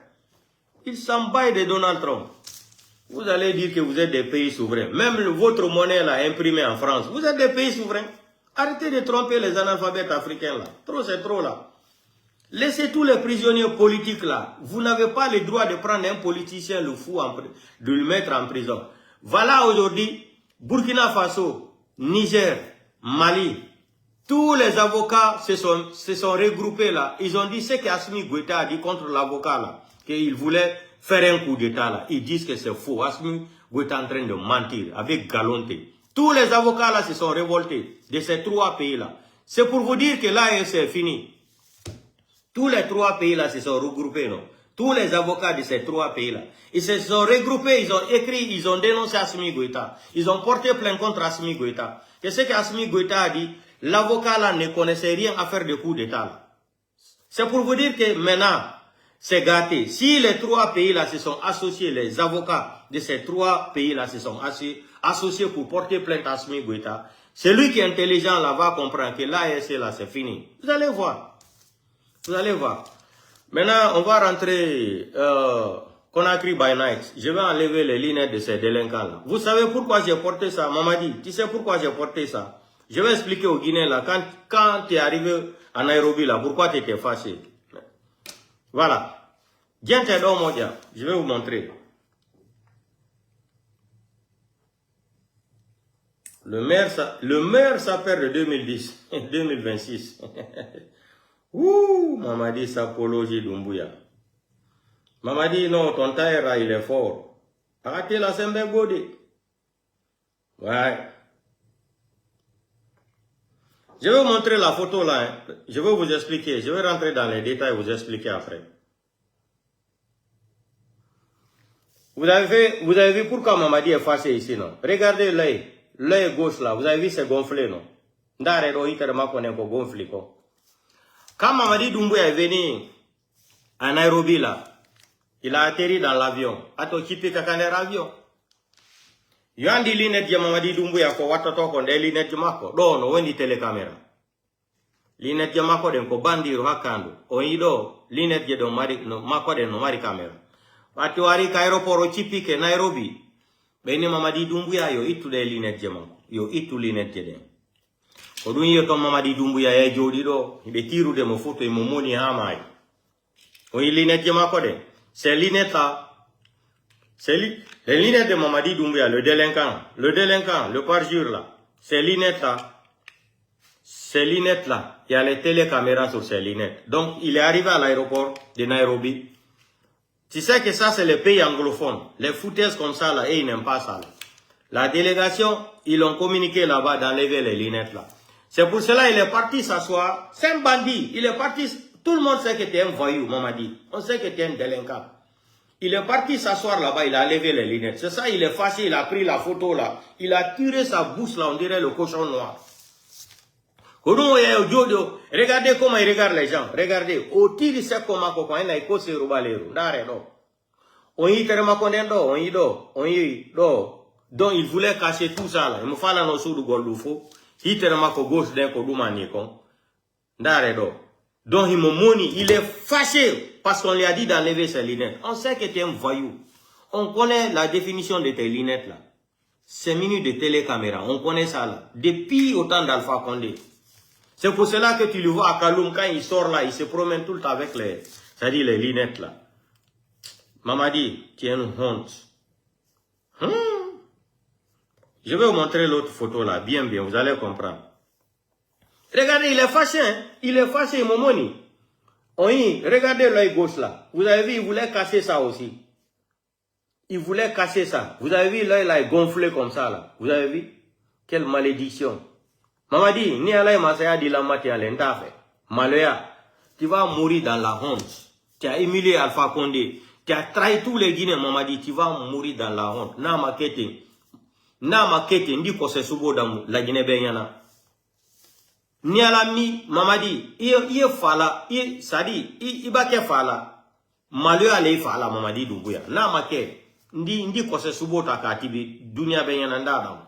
Il s'embaille de Donald Trump. Vous allez dire que vous êtes des pays souverains. Même votre monnaie là, imprimée en France, vous êtes des pays souverains. Arrêtez de tromper les analphabètes africains là. Trop, c'est trop là. Laissez tous les prisonniers politiques là. Vous n'avez pas le droit de prendre un politicien, le fou, de le mettre en prison. Voilà aujourd'hui, Burkina Faso, Niger, Mali, tous les avocats se sont regroupés là. Ils ont dit ce qu'Assimi Goïta a dit contre l'avocat là, qu'il voulait faire un coup d'état là. Ils disent que c'est faux. Assimi Goïta est en train de mentir avec Galonté. Tous les avocats là se sont révoltés de ces trois pays là. C'est pour vous dire que l'AES est fini. Tous les trois pays là se sont regroupés, non? Tous les avocats de ces trois pays là. Ils se sont regroupés, ils ont écrit, ils ont dénoncé Assimi Goïta. Ils ont porté plainte contre Assimi Goïta. Qu'est-ce qu'Assimi Goïta a dit? L'avocat là ne connaissait rien à faire de coup d'état. C'est pour vous dire que maintenant, c'est gâté. Si les trois pays là se sont associés, les avocats de ces trois pays là se sont associés pour porter plainte à Assimi Goïta, celui qui est intelligent là va comprendre que l'AEC là c'est fini. Vous allez voir. Vous allez voir. Maintenant, on va rentrer Conakry by night. Je vais enlever les lunettes de ces délinquants là. Vous savez pourquoi j'ai porté ça, Mamadi? Tu sais pourquoi j'ai porté ça? Je vais expliquer aux Guinéens là, quand tu es arrivé à Nairobi là, pourquoi tu étais fâché. Voilà. Bien t'es dans Modia. Je vais vous montrer. Le maire s'appelle de 2010, 2026. Ouh, Mamadi Sapologie Doumbouya. Mamadi, non, ton tailleur, il est fort. Arrêtez la Sembe Godé. Ouais. Je vais vous montrer la photo là. Hein. Je vais vous expliquer. Je vais rentrer dans les détails et vous expliquer après. Vous avez vu pourquoi Mamadi est fâché ici, non? Regardez l'œil. L'œil gauche là. Vous avez vu, c'est gonflé, non? Gonflé, quoi. Quand Mamadi Doumbouya est venu à Nairobi là, il a atterri dans l'avion. Ato kipi kakane avion. Yandi linet ya Mamadi Doumbouya ko watato ko de linet mako do no wendi telekamera. Linet ya mako den ko bandiro hakando. O ido linet ya do mari no mako den no mari kamera. Watu wari ka aeroport chipike Nairobi. Beni Mamadi Doumbouya yo itu de linet ya mako. Yo itu linet ya den. Odun yo to Mamadi Doumbouya ya jodi do be tiru de mo photo e mo moni hamai. O linet ya mako den. C'est linet là. C'est les lunettes de Mamadi Doumbouya, le délinquant, le parjure là, ces lunettes là, il y a les télécaméras sur ces lunettes. Donc, il est arrivé à l'aéroport de Nairobi. Tu sais que ça, c'est le pays anglophone. Les foutaises comme ça là, et ils n'aiment pas ça là. La délégation, ils ont communiqué là-bas d'enlever les lunettes là. C'est pour cela qu'il est parti s'asseoir. C'est un bandit. Il est parti. Tout le monde sait que tu es un voyou, Mamadi. On sait que tu es un délinquant. Il est parti s'asseoir là-bas, il a levé les lunettes. C'est ça, il est fâché, il a pris la photo là. Il a tiré sa bouche là, on dirait le cochon noir. Regardez comment il regarde les gens. Regardez. Au tir, c'est comment il a écouté le robalero. On y donc il voulait cacher tout ça là. Il me fallait un osso de Goldoufo. Il te remarque gauche d'un kodou manikon. Donc il est fâché parce qu'on lui a dit d'enlever ses lunettes. On sait que tu es un voyou. On connaît la définition de tes lunettes là. 5 minutes de télécaméra. On connaît ça là. Depuis autant d'Alpha Condé. C'est pour cela que tu le vois à Kaloum quand il sort là, il se promène tout le temps avec les, c'est-à-dire les lunettes là. Mamadi, tu es une honte. Je vais vous montrer l'autre photo là, bien, vous allez comprendre. Regardez, il est fâché, hein? Il est fâché, Momoni. Oui, regardez l'œil gauche là. Vous avez vu, il voulait casser ça aussi. Il voulait casser ça. Vous avez vu, l'œil là est gonflé comme ça là. Vous avez vu? Quelle malédiction. Mamadi, ni alay masaya di la mati alenta fait. Maloya, tu vas mourir dans la honte. Tu as humilié Alpha Condé. Tu as trahi tous les Guinéens, Mamadi. Tu vas mourir dans la honte. Na makete, ndi ko se subo damu la Guinée benyana. Ni alami, Mamadi, il fala, sadi, il bake fala. Maloya le fala, Mamadi Doumbouya. Na makete, ndi ko se subo takatibi, dunia benyana ndadam.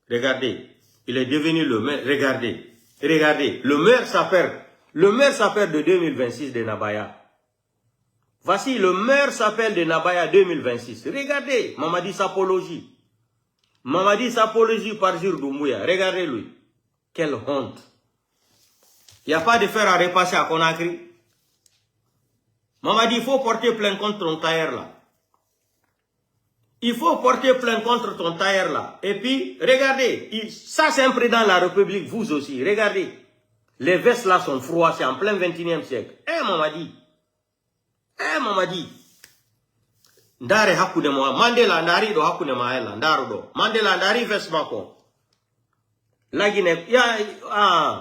Regardez. Il est devenu le maire. Regardez. Regardez. Le maire s'appelle de 2026 de Nabaya. Voici, le maire s'appelle de Nabaya 2026. Regardez. Mamadi Sapologie. Mamadi Sapologie par jour Doumbouya. Regardez lui. Quelle honte. Il n'y a pas de fer à repasser à Conakry. Mamadi, il faut porter plainte contre ton tailleur là. Il faut porter plainte contre ton tailleur là. Et puis, regardez, ça c'est un président de la République, vous aussi. Regardez, les vestes là sont froissées en plein 21e siècle. Mamadi. Mamadi. Ndare hakune moa. Mandela ndari do hakune maela. Ndaro do. Mandela ndari veste mako. La Guinée,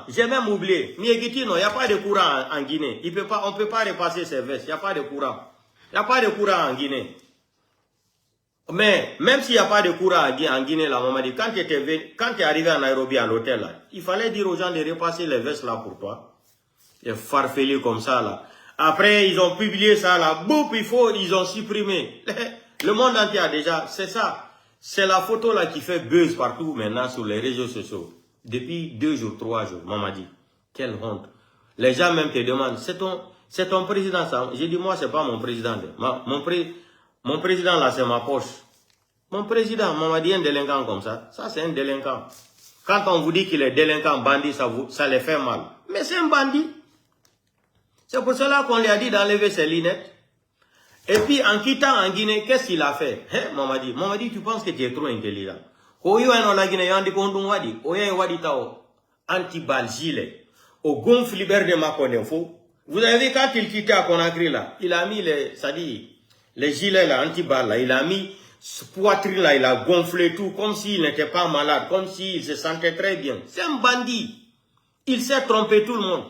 j'ai même oublié. Miegitino, il n'y a pas de courant en Guinée. On ne peut pas repasser ces vestes. Il n'y a pas de courant. Il n'y a pas de courant en Guinée. Mais même s'il n'y a pas de courant en Guinée, là, Mamadi, quand tu es arrivé à Nairobi à l'hôtel, là, il fallait dire aux gens de repasser les vestes là pour toi. Et farfelus comme ça là. Après, ils ont publié ça là. Boum, ils ont supprimé. Le monde entier a déjà, c'est ça. C'est la photo là qui fait buzz partout maintenant sur les réseaux sociaux. Depuis 2 jours, 3 jours, Mamadi. Quelle honte. Les gens même te demandent, c'est ton président ça. J'ai dit, moi, c'est pas mon président. Mon président là, c'est ma poche. Mon président, Mamadi, un délinquant comme ça. Ça, c'est un délinquant. Quand on vous dit qu'il est délinquant, bandit, ça les fait mal. Mais c'est un bandit. C'est pour cela qu'on lui a dit d'enlever ses lunettes. Et puis, en quittant en Guinée, qu'est-ce qu'il a fait? Mamadi, tu penses que tu es trop intelligent. Anti-balle gilet. Au gonfle libre de Makonefo. Vous avez vu quand il quittait à Conakry là, il a mis les gilets là, anti-balles là, il a mis ce poitrine là, il a gonflé tout, comme s'il n'était pas malade, comme s'il se sentait très bien. C'est un bandit. Il s'est trompé tout le monde.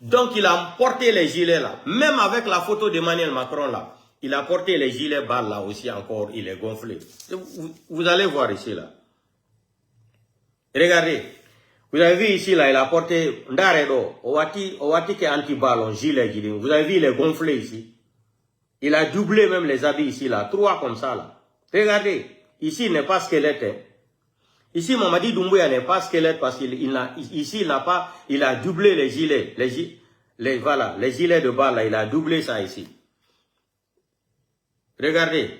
Donc il a porté les gilets là, même avec la photo d'Emmanuel Macron là, il a porté les gilets balles là aussi encore, il est gonflé. Vous allez voir ici là. Regardez. Vous avez vu ici là, il a porté Ndaredo, Owati qui est anti-ballon, gilet. Vous avez vu, il est gonflé ici. Il a doublé même les habits ici là, 3 comme ça là. Regardez, Ici, il n'est pas squelette. Hein. Ici, Mamadi Doumbouya n'est pas squelette parce qu'il a doublé les gilets. Voilà, les gilets de bas, là, il a doublé ça ici. Regardez.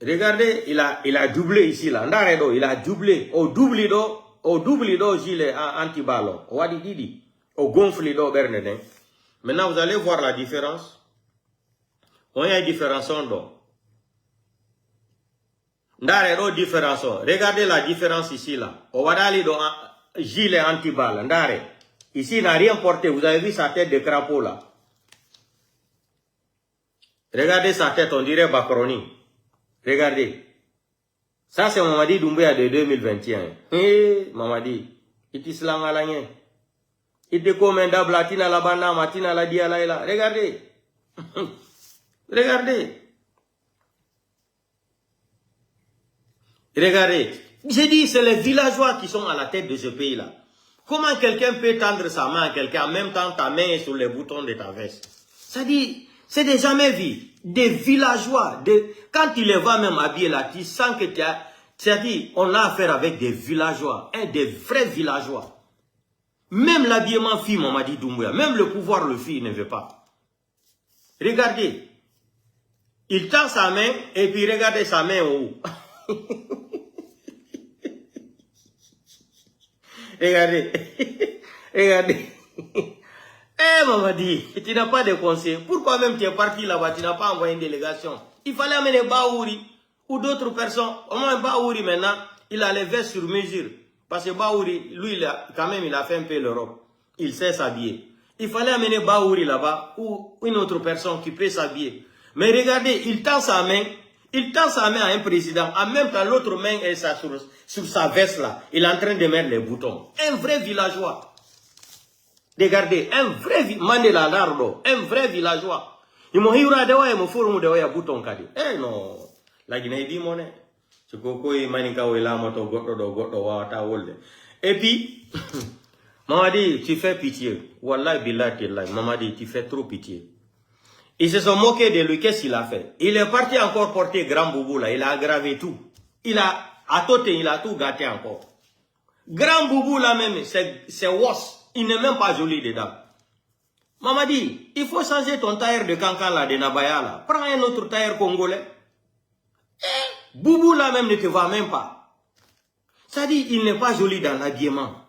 Regardez, il a doublé ici, là. Il a doublé. Au double do gilet anti-ballon. Wadi didi. Au gonfle do Bernardin. Maintenant, vous allez voir la différence. On y a une différence d'eau. Différence. Regardez la différence ici, là. Au wadali do gilet anti-balle. Ici, il n'a rien porté. Vous avez vu sa tête de crapaud, là. Regardez sa tête, on dirait Bakroni. Regardez. Ça, c'est Mamadi Doumbouya de 2021. Mamadi. Il est slang à l'année. Il est commandable, latina la bana, matina la dialaïla. Regardez. Regardez. Regardez. J'ai dit, c'est les villageois qui sont à la tête de ce pays-là. Comment quelqu'un peut tendre sa main à quelqu'un en même temps ta main est sur les boutons de ta veste? Ça dit, c'est des jamais vu. Des villageois. Quand tu les vois même habillés là, tu sens que dit, on a affaire avec des villageois. Des vrais villageois. Même l'habillement fille, Mamadi Doumbouya. Même le pouvoir, le fille ne veut pas. Regardez. Il tend sa main et puis regardez sa main en haut. Regardez. Regardez. Mamadi, tu n'as pas de conseil. Pourquoi même tu es parti là-bas, tu n'as pas envoyé une délégation? Il fallait amener Baouri ou d'autres personnes. Au moins Baouri maintenant, il a les vestes sur mesure. Parce que Baouri, lui, quand même, il a fait un peu l'Europe. Il sait s'habiller. Il fallait amener Baouri là-bas ou une autre personne qui peut s'habiller. Mais regardez, il tend sa main. Il tend sa main à un président. En même temps, l'autre main est sur sa veste là. Il est en train de mettre les boutons. Un vrai villageois. Regardez, un vrai Mandela Lardo, un vrai villageois. Il m'a dit, il m'a fourni de bouton kadi. Eh non, la Guinée dit mon nez. C'est pourquoi il m'a dit et puis, maman dit, tu fais pitié. Wallah billah tillah. Maman dit, tu fais trop pitié. Ils se sont moqués de lui. Qu'est-ce qu'il a fait? Il est parti encore porter Grand Boubou là. Il a aggravé tout. Il a tout gâté encore. Grand Boubou là même, c'est was. Il n'est même pas joli dedans. Maman dit, il faut changer ton tailleur de cancan là, de Nabaya là. Prends un autre tailleur congolais. Boubou là même ne te va même pas. Ça dit, il n'est pas joli dans l'habillement.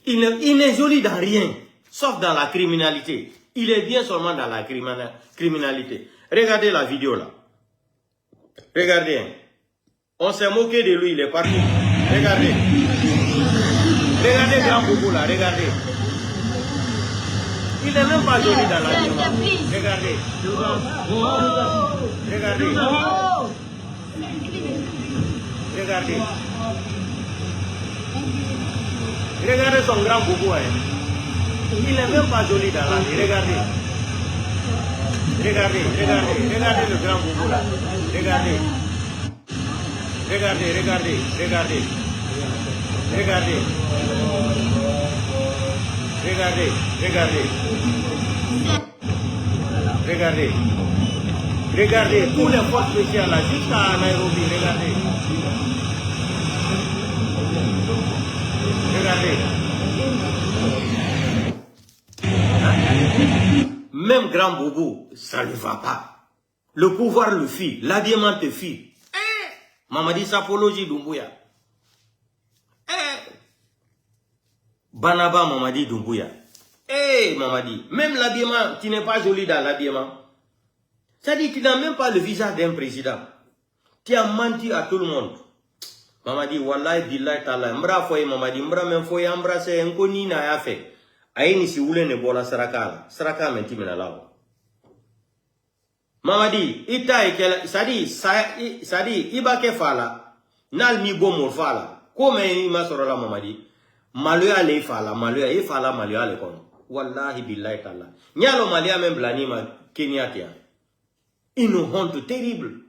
Il n'est joli dans rien, sauf dans la criminalité. Il est bien seulement dans la criminalité. Regardez la vidéo là. Regardez. On s'est moqué de lui, il est parti. Regardez. Regardez Grand Boubou là, regardez. Il n'est même pas joli dans la vie. Regardez. Regardez. Regardez. Regardez son Grand Boubou. Il n'est même pas joli dans la vie. Regardez. Regardez, regardez. Regardez le Grand Boubou là. Regardez. Regardez, regardez, regardez. Regardez. Regardez, regardez. Regardez. Regardez tous les forces spéciales là, jusqu'à Nairobi, regardez. Regardez. Hein? Même Grand Boubou, ça ne va pas. Le pouvoir le fit, l'habillement te fit. Mamadi Sapologie Doumbouya. Banaba Mamadi Doumbouya. Mamadi, même l'habillement, tu n'es pas joli dans l'habillement. Ça dit, tu n'as même pas le visage d'un président. Tu as menti à tout le monde. Mamadi, wallahi billahi ta'ala, mbra foye Mamadi, mbra même foye embrasser un koni na ya fait. Aïni si oule ne bola saraka, saraka menti menalao. Mamadi, ita ekela, ça dit, ibake fala, nal mi bomo fala. Comme il m'a sorti la Mamadi. Maluya le fala, maluya le kono. Wallahi billahi ta'ala. Nyalo malia même blanima Kenyatia. Une honte terrible.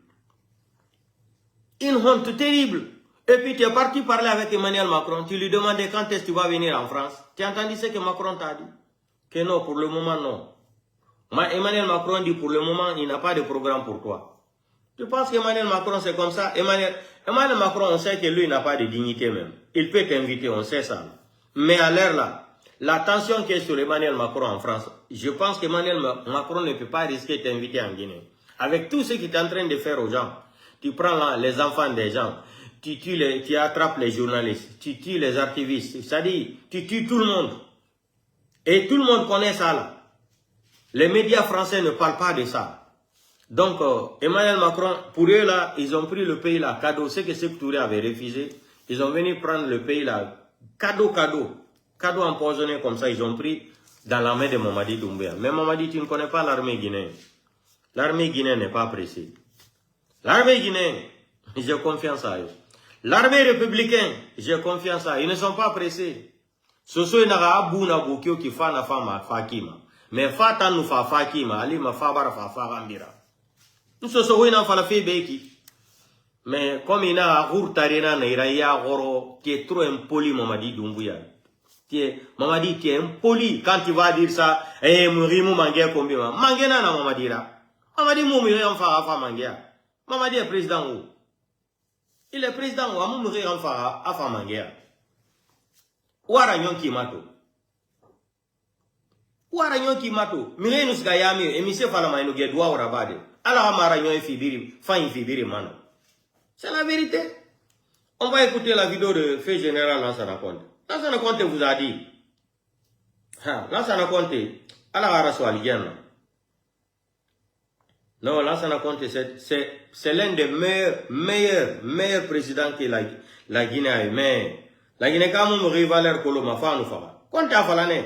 Une honte terrible. Et puis tu es parti parler avec Emmanuel Macron. Tu lui demandais quand est-ce que tu vas venir en France. Tu as entendu ce que Macron t'a dit? Que non, pour le moment non. Emmanuel Macron dit pour le moment il n'a pas de programme pour toi. Tu penses qu'Emmanuel Macron c'est comme ça? Emmanuel Macron, on sait que lui n'a pas de dignité même. Il peut t'inviter, on sait ça. Mais à l'heure là, la tension qui est sur Emmanuel Macron en France, je pense qu'Emmanuel Macron ne peut pas risquer de t'inviter en Guinée. Avec tout ce qu'il est en train de faire aux gens, tu prends là, les enfants des gens, tu attrapes les journalistes, tu tues les activistes, c'est-à-dire tu tues tout le monde. Et tout le monde connaît ça là. Les médias français ne parlent pas de ça. Donc, Emmanuel Macron, pour eux là, ils ont pris le pays là, cadeau. C'est que Sékou Touré avait refusé. Ils ont venu prendre le pays là, cadeau empoisonné comme ça, ils ont pris dans la main de Mamadi Doumbouya. Mais Mamadi, tu ne connais pas l'armée guinéenne. L'armée guinéenne n'est pas pressée. L'armée guinéenne, j'ai confiance à eux. L'armée républicaine, j'ai confiance à eux. Ils ne sont pas pressés. Soso inaga abu na bukio ki fa na fa ma fakima. Mais fa tanu fa fakima, ali ma fa bara fa fa gambira. Soso wina fa la fe beki. Mais comme il a Rourtarena Nairaya Goro, qui est trop impoli, Mamadi Doumbouya. Mamadi, qui est impoli. Quand tu vas dire ça, eh, Mourimu Mangia combien? Mangena na Mamadi là. Mamadi Moumiri en fa Mangia. Mamadi est président où? Il est président où? Moumiri en fa Mangia. Ouara Nyonki Mato. Ouara Nyonki Mato. Mire nous gayami, et monsieur Falamaino Gedwa ou Rabade. Alors Amara Nyon Fibiri, Fain Fibiri Mano. C'est la vérité. On va écouter la vidéo de Fait Général Lansana Conte. Lansana Conte vous a dit. Lansana Conte, à la race alienne. Non, Lansana Conte, c'est l'un des meilleurs présidents que la Guinée a eu. Mais la Guinée, quand même, rivalère Koloma, Fanou Fara. Conte a falane.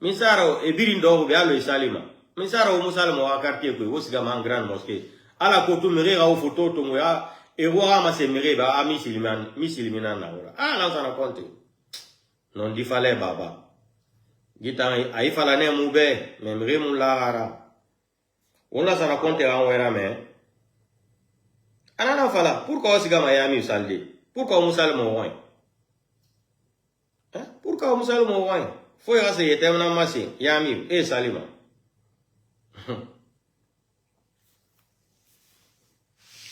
Misaro, et Birindo, Bialo et Salima. Misaro, Moussalmo, à quartier, Osigama, en grande mosquée. Ala kotu mirera au photo tumuya e wora ma se mireba a misiliminan na wora Lansana Conte non di fale baba gitan ay fala ne mu be me mire mu la gara on Lansana Conte en wera me anana fala pourquoi osiga Miami saldi pourquoi musalmo won pourquoi musalmo won foi ase yetemna masi yami e salima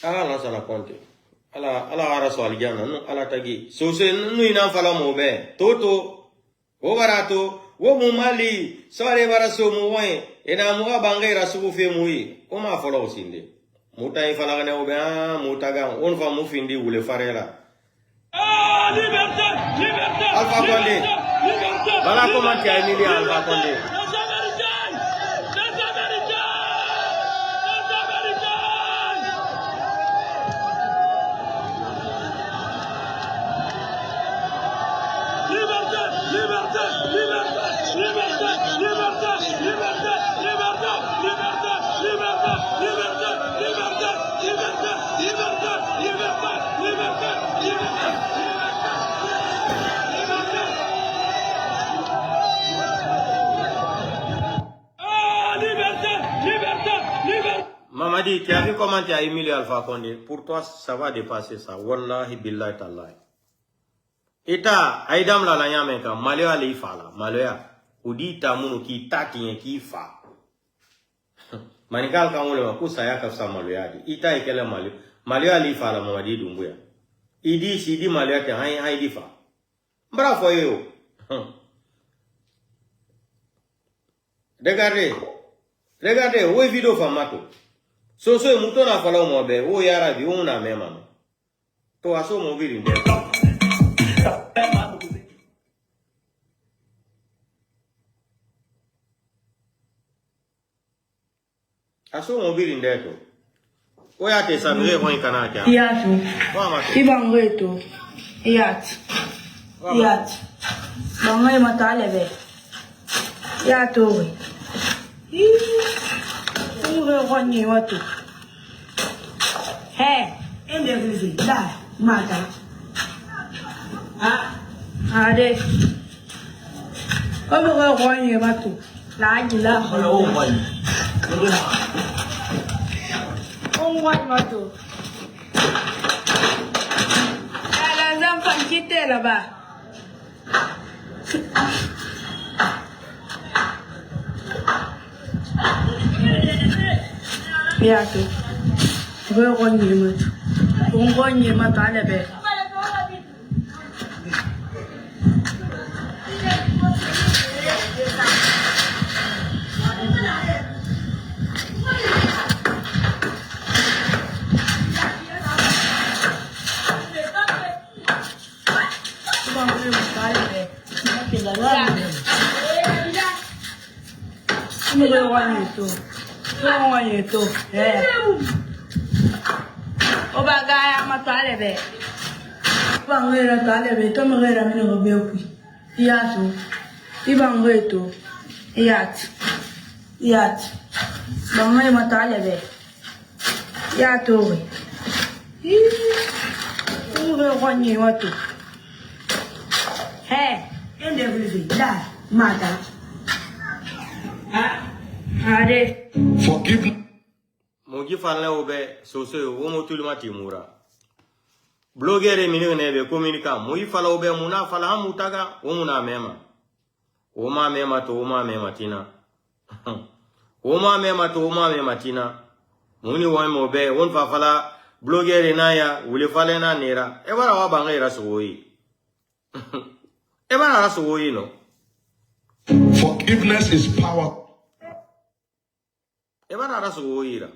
ala Lansana Conte ala raso aljana no ala tagi so se no ina fala mo be toto o barato wo mu mali sore baraso mu wai ina mu abangaira su fe muyi o ma fala osinde muta in fala ne o be mutaga on fa mu findi wule farera liberté Alpha Condé bala comment ya Emily Alpha Condé Mamadi, tu as vu comment tu as humilié Alpha Condé? Pour toi, ça va dépasser ça. Wallahi billahi tallahi. Ita, aidam la nyame ka malaya le fala. Malaya, udi tamunu ki takinye ki fa. Manikal ka mule ku saya ka sa malaya di. Ita ikele malaya. Malaya le fala Mamadi Doumbouya. Idi sidi malaya te hai di fa. Mbra fo yo. Regardez, où est vidéo famato? Soso e muto na fala mo be, o yara bi o na mema no. To aso mo bi rinde. Aso mo bi rinde to. O ya te sabire ko ikana kya. Yato. Ibango Yat. Bangai matale be. Yato. Ure wani watu. Hey, ende vizi. Da, mata. Ade. Ure wani watu. La ajila. Wani watu. Ala zampan kite la ba. Yato. Regonye matu. Ungonye matu alebe. Obagaya matalebe. Bangera talebe tomera mino beukui. Yato. Ibangreto. Yat. Bangaya matalebe. Yato. Ure watu. Ende vile da mata. Ade. Forgive. Mogi fanle obe soso wo motuluma timura. Blogere mini nebe communica moyi fala obe muna fala hamutaga wo muna mema. O ma mema to o ma mema tina. O ma mema to o ma mema tina. Muni wo mo be won fa fala blogere na ya wule fala na nera. E bara wa banga ira soyi. E bara ra soyi no. Forgiveness is power. E bara ra soyi ra.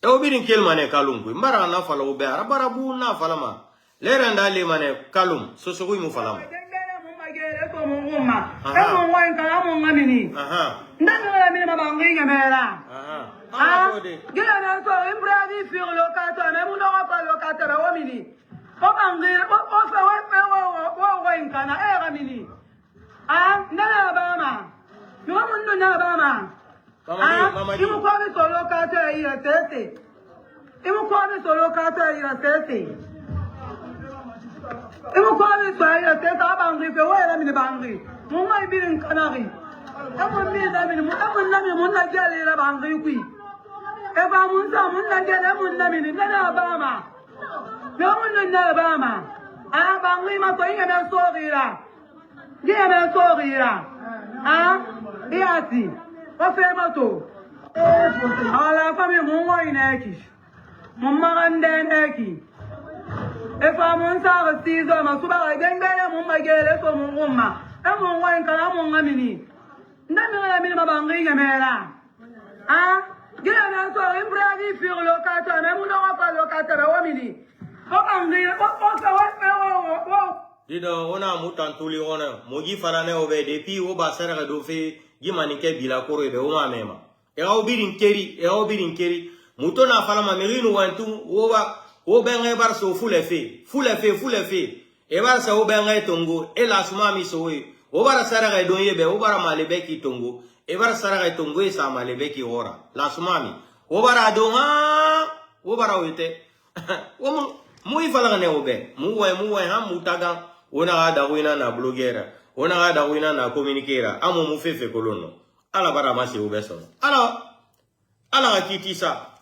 E obirin kel mane kalum ku mbara na fala obe arabara bu na fala ma lere ndale mane kalum so ku mu fala ma Imu kwame solo kata ira tete. Imu kwame solo kata ira tete. Imu kwame solo ira tete abangri pe wera mini bangri. Munga ibirin kanari. Emu mina mini emu nami munna jali ira bangri kui. Eba munsa munna jali emu nami nana abama. Emu nana abama. Ah bangri ma to inga na sorira. Dia na sorira. Ah iati. Ofemato. Ala fami mungo ineki. Mumagande neki. Efa munsa rasizo masuba gengele mumagele so munguma. Emungo inkala mungamini. Ndamira mini mabangi ngemera. Ah, gela na so imbradi fir locateur na muno wa locateur wa mini. Obangi o. Dido ona mutantuli ona mogi farane obe depuis oba sera do fe gimani ke bila koro be o ma mema e obirin keri muto na fala ma merino wantu o benga bar so fule fe e bar sa o benga tongo e la suma mi so we o bar sara ga don yebe o bar malebe ki tongo e bar sara ga tongo e sa malebe ki ora la suma mi o bar do ha o bar wete o mu ifala ne obe mu wa ha mutaga ona ga da wina na blogera ona ga da wina na communiquera amo mu fefe kolono ala bara ma se obeso ala kiti sa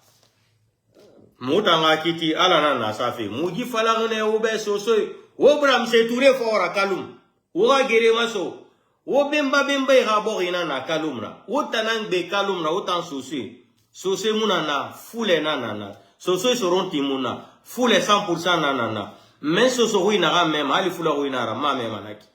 muta nga kiti ala na safi muji fala ne obeso so o bram se touré fora kalum o ga gere maso o bemba ga borina na kalumra o tanang be kalumra o tan sosi muna na fule na soso soronti muna fule 100% na men soso hui na ga mem ali fula hui na ra ma mema naki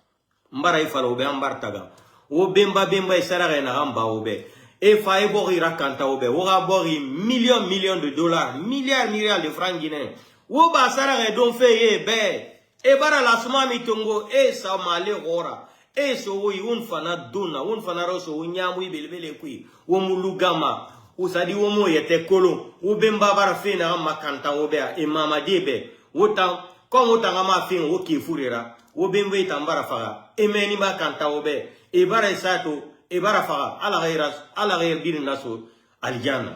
mbara ifala obe ambar taga o bemba isara ga na gamba obe e fa e bori rakanta obe o ga bori millions de dollars milliards de francs guinéens o ba sara ga don fe ye be e bara la suma mi tongo e sa male gora e so wi un fana duna un fana roso nyamu ibelebele kui o mulugama usadi wo mo yete kolo o bemba bara fe na makanta obe e mama debe wotan comme otanga ma fin o ki furera o bembe tambara faga e meni ba kanta obe e bara sato e bara faga ala ghair din naso aljanna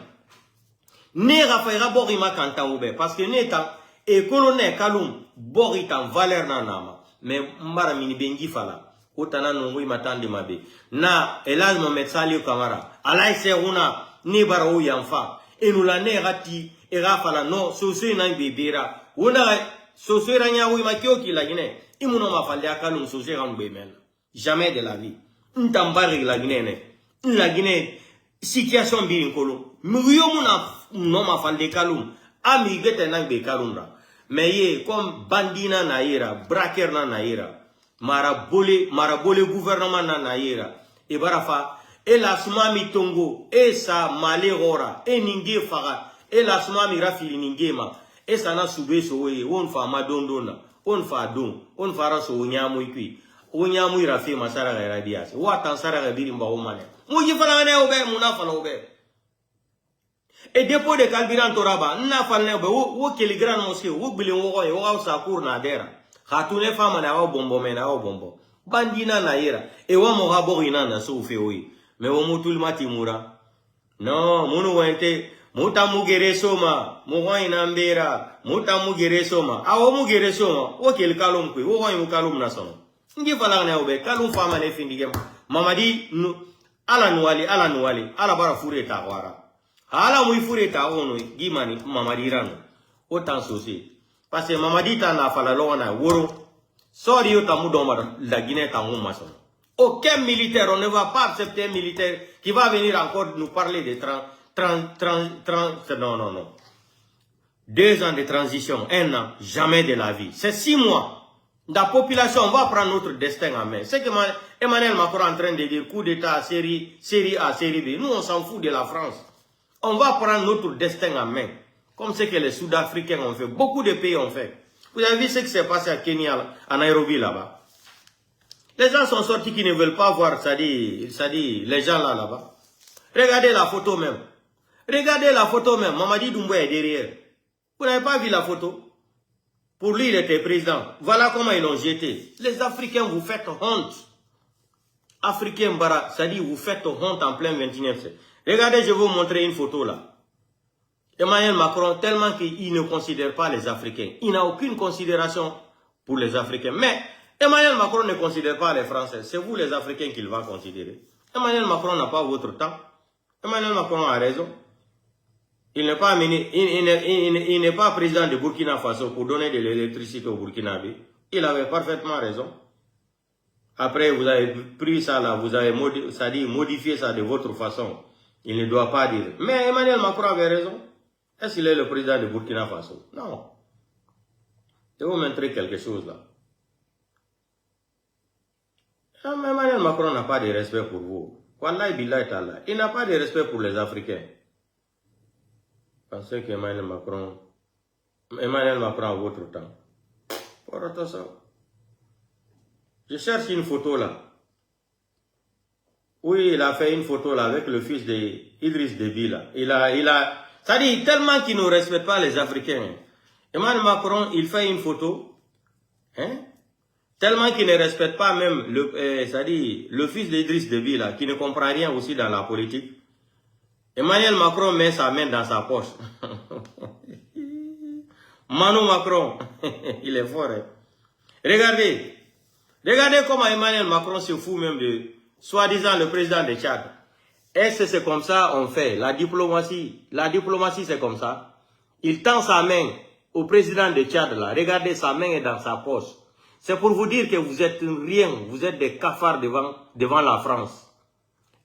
ne ga fa bori ma kanta obe parce que neta e colonel kalum bori tan valeur na nama mais mbara mini bengi fala otana no wi matande mabe na elaz mohamed salih kamara alay seruna ni bara o yamfa enula ne gati e ga fala no so se na bebera wona so se ranya wi makioki la gine imuno ma falle akalum so se rambe men jamais de la vie ntambari la gine ne la gine situation bi nkolo Muriyo non ma fande kalum. Ami gete nang be kalumra. Mais ye comme bandina naira, braquer na naira, marabole gouvernement na naira. E barafa e la sumami tongo e sa malera e ninge faga e la sumami rafili ningema e sana sube so we on fa madondona on fa don on fara so nyamu ikwi o nyamu irafe masara ga radias wa tan sara ga birimba o mane mo ji fala ne obe muna fala obe e dépôt de carburant toraba na fala ne obe wo kiligram mosque wo bilin wo yo wa sa cour na dera khatune fama na wa bombo mena wa bombo bandina na ira e wa mo habo ina na so fe oyi me wo mutul matimura no munu wente muta mugere soma mo wa ina mbera muta mugere soma awo mugere soma wo kel kalum ku wo wa mu kalum na sono ngi fala na obe kalum fama ne findigem mamadi ala nuwali ala bara fure ta wara ala mu fure ta ono gimani mamadi rano o tan sosi parce que mamadi ta na fala lo na woro sorry yo tamu domar la Guinée tamu mason. Aucun militaire, on ne va pas accepter un militaire qui va venir encore nous parler de non. 2 ans de transition, 1 an, jamais de la vie. C'est 6 mois. La population, on va prendre notre destin en main. C'est que Emmanuel Macron est en train de dire coup d'état, série A, série B. Nous, on s'en fout de la France. On va prendre notre destin en main. Comme ce que les Sud-Africains ont fait. Beaucoup de pays ont fait. Vous avez vu ce qui s'est passé à Kenya, à Nairobi là-bas. Les gens sont sortis qui ne veulent pas voir, ça dit les gens là-bas. Regardez la photo même. Regardez la photo même. Mamadi Doumbouya est derrière. Vous n'avez pas vu la photo? Pour lui, il était président. Voilà comment ils l'ont jeté. Les Africains, vous faites honte. Africains, ça dit, vous faites honte en plein 21e siècle. Regardez, je vais vous montrer une photo là. Emmanuel Macron, tellement qu'il ne considère pas les Africains. Il n'a aucune considération pour les Africains. Mais Emmanuel Macron ne considère pas les Français. C'est vous les Africains qu'il va considérer. Emmanuel Macron n'a pas votre temps. Emmanuel Macron a raison. Il n'est pas, il n'est pas président de Burkina Faso pour donner de l'électricité au Burkinabé. Il avait parfaitement raison. Après, vous avez pris ça là, vous avez modifié ça de votre façon. Il ne doit pas dire. Mais Emmanuel Macron avait raison. Est-ce qu'il est le président de Burkina Faso? Non. Je vais vous montrer quelque chose là. Emmanuel Macron n'a pas de respect pour vous. Wallahi billahi ta'ala. Il n'a pas de respect pour les Africains. Pensez qu'Emmanuel Macron a votre temps. Pour ça. Je cherche une photo là. Oui, il a fait une photo là avec le fils d'Idriss Déby là. Ça dit tellement qu'il ne respecte pas les Africains. Emmanuel Macron, il fait une photo. Hein? Tellement qu'il ne respecte pas même le fils d'Idriss Déby là, qui ne comprend rien aussi dans la politique. Emmanuel Macron met sa main dans sa poche. Manu Macron, il est fort. Hein? Regardez comment Emmanuel Macron se fout même de soi-disant le président de Tchad. Est-ce que c'est comme ça on fait? La diplomatie c'est comme ça. Il tend sa main au président de Tchad là. Regardez, sa main est dans sa poche. C'est pour vous dire que vous êtes rien, vous êtes des cafards devant la France.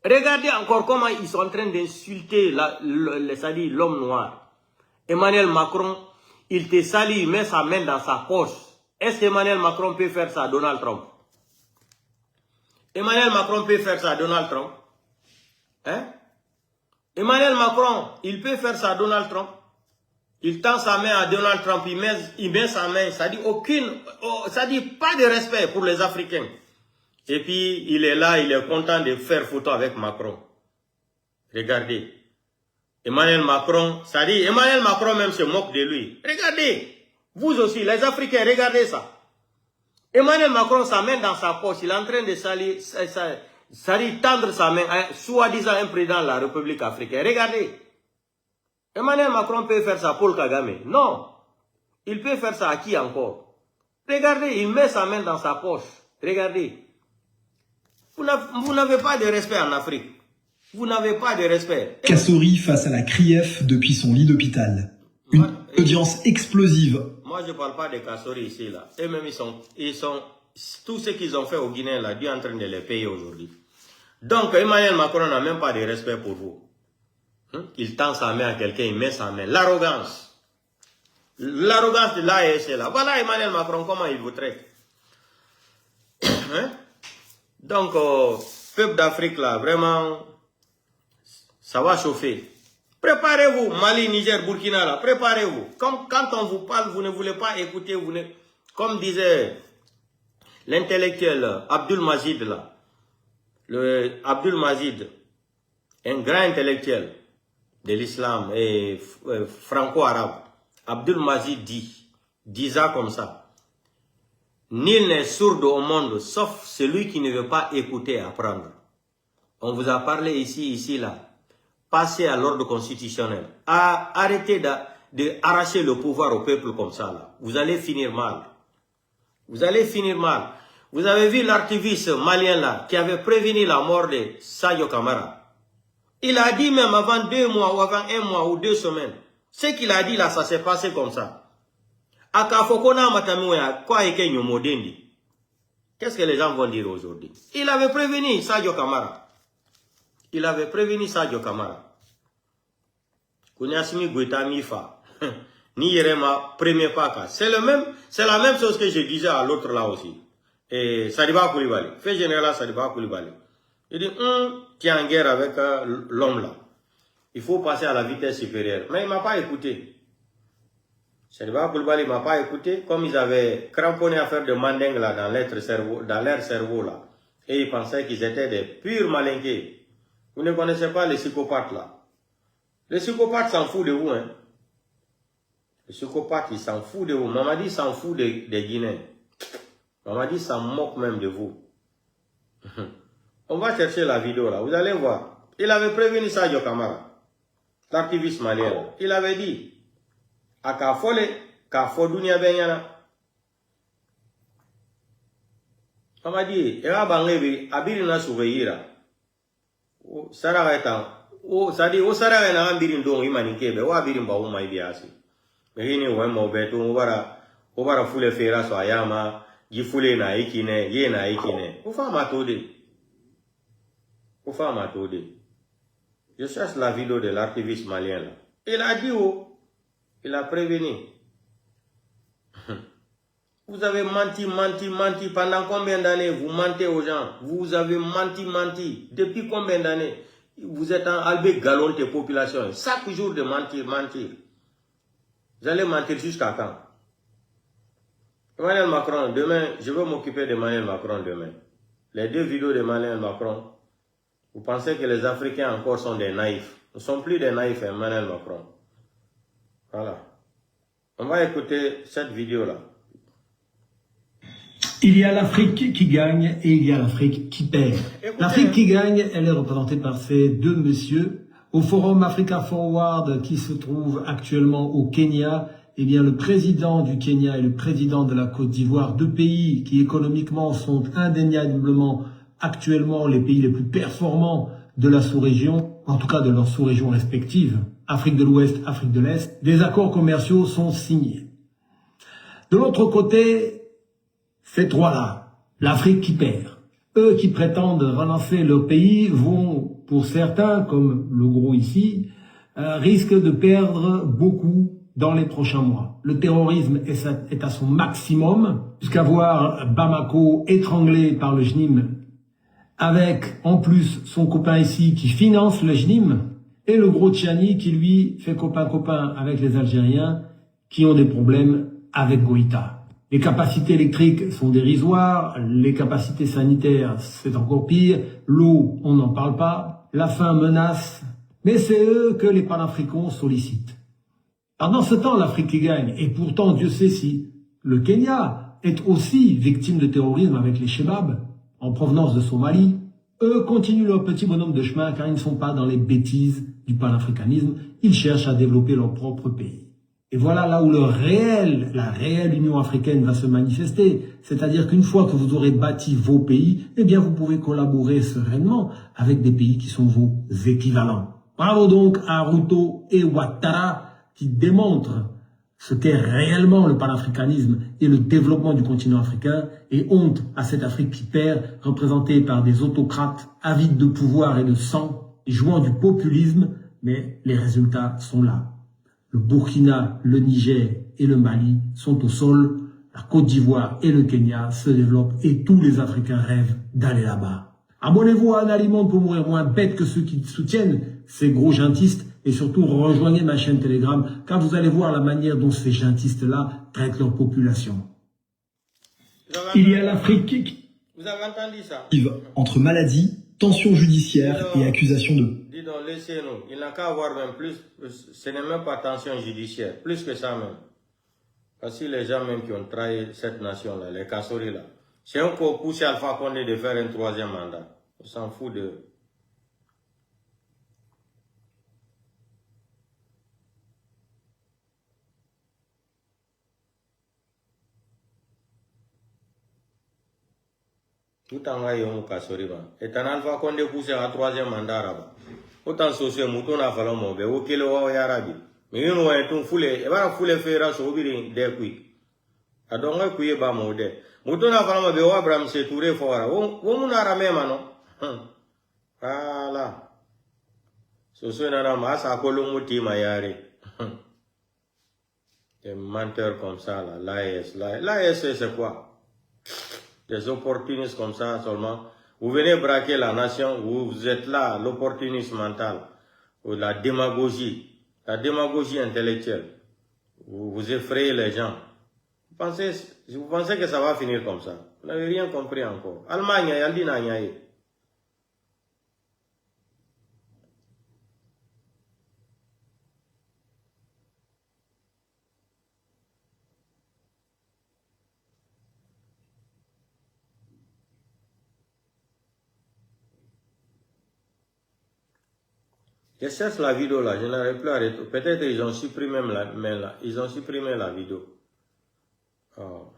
Regardez encore comment ils sont en train d'insulter l'homme noir. Emmanuel Macron, il te salue, il met sa main dans sa poche. Est-ce qu'Emmanuel Macron peut faire ça à Donald Trump? Emmanuel Macron peut faire ça à Donald Trump? Hein? Emmanuel Macron, il peut faire ça à Donald Trump? Il tend sa main à Donald Trump, il met sa main, ça dit pas de respect pour les Africains. Et puis, il est là, il est content de faire photo avec Macron. Regardez. Emmanuel Macron, ça dit, Emmanuel Macron même se moque de lui. Regardez. Vous aussi, les Africains, regardez ça. Emmanuel Macron, sa main dans sa poche, il est en train de tendre sa main, soi-disant un président de la République africaine. Regardez. Emmanuel Macron peut faire ça pour Kagame. Non. Il peut faire ça à qui encore? Regardez, il met sa main dans sa poche. Regardez. Vous n'avez pas de respect en Afrique. Vous n'avez pas de respect. Kassori face à la CRIEF depuis son lit d'hôpital. Une audience explosive. Moi, je ne parle pas de Kassori ici, là. Eux-mêmes, tout ce qu'ils ont fait au Guinée, là, Dieu est en train de les payer aujourd'hui. Donc, Emmanuel Macron n'a même pas de respect pour vous. Il tend sa main à quelqu'un, il met sa main. L'arrogance. L'arrogance de l'AES là. Voilà Emmanuel Macron, comment il vous traite. Hein? Donc, peuple d'Afrique là, vraiment, ça va chauffer. Préparez-vous, Mali, Niger, Burkina là, préparez-vous. Quand on vous parle, vous ne voulez pas écouter, comme disait l'intellectuel Abdul Majid là. Abdul Majid, un grand intellectuel de l'islam et franco-arabe. Abdul Majid disait comme ça. Nul n'est sourd au monde, sauf celui qui ne veut pas écouter et apprendre. On vous a parlé ici, là. Passez à l'ordre constitutionnel. Arrêtez d'arracher le pouvoir au peuple comme ça, là. Vous allez finir mal. Vous allez finir mal. Vous avez vu l'archiviste malien, là, qui avait prévenu la mort de Sadio Kamara. Il a dit même avant 2 mois, ou avant 1 mois, ou 2 semaines. Ce qu'il a dit là, ça s'est passé comme ça. Qu'est-ce que les gens vont dire aujourd'hui? Il avait prévenu Sadio Kamara. Il avait prévenu Sadio Kamara. Kounyasimi Goïta Mifa. Ni Yerema, premier pas. C'est la même chose que je disais à l'autre là aussi. Et Sadiba Koulibaly. Fait général Sadiba Koulibaly. Il dit, tu es en guerre avec l'homme là. Il faut passer à la vitesse supérieure. Mais il ne m'a pas écouté. Sadiba Koulibaly ne m'a pas écouté. Comme ils avaient cramponné à faire de mandingue là dans leur cerveau là. Et ils pensaient qu'ils étaient des purs malinqués. Vous ne connaissez pas les psychopathes là. Les psychopathes s'en foutent de vous. Hein. Les psychopathes, ils s'en foutent de vous. Mamadi s'en fout des Guinéens. Mamadi s'en moque même de vous. On va chercher la vidéo là. Vous allez voir. Il avait prévenu Sadio Kamara. L'activiste malien. Il avait dit. A Kafole, Kafodunia Benyana. Mamadi, il a bangevi, abirina surveillera. Sarareta. C'est-à-dire, au Sarare na ambirin don imanikebe, ou abirin ba uma ibiasi. Mehini wema obeto, obara fule fera so ayama, gifule na ikine, ye na ikine. Ufa matode. Ufa matode. Je cherche la vidéo de l'archiviste malien là. Il a dit il a prévenu. Vous avez menti pendant combien d'années? Vous mentez aux gens. Vous avez menti. Depuis combien d'années? Vous êtes en albé galon des populations. Chaque jour de mentir. Vous allez mentir jusqu'à quand? Emmanuel Macron, demain, je vais m'occuper d'Emmanuel Macron demain. Les 2 vidéos d'Emmanuel Macron. Vous pensez que les Africains encore sont des naïfs? Nous ne sommes plus des naïfs, Emmanuel Macron. Voilà. On va écouter cette vidéo-là. Il y a l'Afrique qui gagne et il y a l'Afrique qui perd. L'Afrique qui gagne, elle est représentée par ces 2 messieurs. Au Forum Africa Forward qui se trouve actuellement au Kenya, eh bien, le président du Kenya et le président de la Côte d'Ivoire, 2 pays qui économiquement sont indéniablement actuellement les pays les plus performants de la sous-région, en tout cas de leurs sous-régions respectives, Afrique de l'Ouest, Afrique de l'Est, des accords commerciaux sont signés. De l'autre côté, ces 3-là, l'Afrique qui perd. Eux qui prétendent relancer leur pays vont, pour certains, comme le gros ici, risquent de perdre beaucoup dans les prochains mois. Le terrorisme est à son maximum, jusqu'à voir Bamako étranglé par le JNIM, avec en plus son copain ici qui finance le JNIM, et le gros Tchani qui lui fait copain-copain avec les Algériens qui ont des problèmes avec Goïta. Les capacités électriques sont dérisoires, les capacités sanitaires c'est encore pire, l'eau on n'en parle pas, la faim menace, mais c'est eux que les panafricains sollicitent. Pendant ce temps, l'Afrique qui gagne, et pourtant Dieu sait si le Kenya est aussi victime de terrorisme avec les Chebabs, en provenance de Somalie, eux continuent leur petit bonhomme de chemin car ils ne sont pas dans les bêtises du panafricanisme, ils cherchent à développer leur propre pays. Et voilà là où la réelle Union africaine va se manifester. C'est-à-dire qu'une fois que vous aurez bâti vos pays, eh bien vous pouvez collaborer sereinement avec des pays qui sont vos équivalents. Bravo donc à Ruto et Ouattara qui démontrent ce qu'est réellement le panafricanisme et le développement du continent africain, et honte à cette Afrique qui perd, représentée par des autocrates avides de pouvoir et de sang, jouant du populisme, mais les résultats sont là. Le Burkina, le Niger et le Mali sont au sol. La Côte d'Ivoire et le Kenya se développent et tous les Africains rêvent d'aller là-bas. Abonnez-vous à Analimonde pour mourir moins bête que ceux qui soutiennent ces gros jantistes et surtout rejoignez ma chaîne Telegram car vous allez voir la manière dont ces jantistes-là traitent leur population. Il y a l'Afrique qui... Vous avez entendu ça? Entre maladie, tension judiciaire et accusation de... Dis donc, laissez-nous. Il n'a qu'à avoir même plus. Ce n'est même pas tension judiciaire. Plus que ça même. Parce que les gens même qui ont trahi cette nation-là, les Kassoris là, c'est encore poussé Alpha Condé de faire un 3e mandat. On s'en fout de... Tout en ayant Kassori. Et en Alpha Condé poussé à 3e mandat là-bas. Autant social, mouton a fallu mon bébé, auquel on a arabi. Mais nous avons foulé, et voilà foulé faire sur le des couilles. A donc un couille bas modé. Mouton a fallu mon bébé, Abraham s'est touré fort. On a ramé maintenant. Voilà. Ce sont un ramas à Colomouti Mayari. Des menteurs comme ça, là. L'AS, c'est quoi? Des opportunistes comme ça seulement. Vous venez braquer la nation, vous êtes là, l'opportunisme mental, ou la démagogie intellectuelle. Vous effrayez les gens. Vous pensez que ça va finir comme ça? Vous n'avez rien compris encore. Allemagne, il y a dit Nanyaï. Je cherche la vidéo là, je n'arrive plus à arrêter. Peut-être ils ont supprimé ils ont supprimé la vidéo. Oh.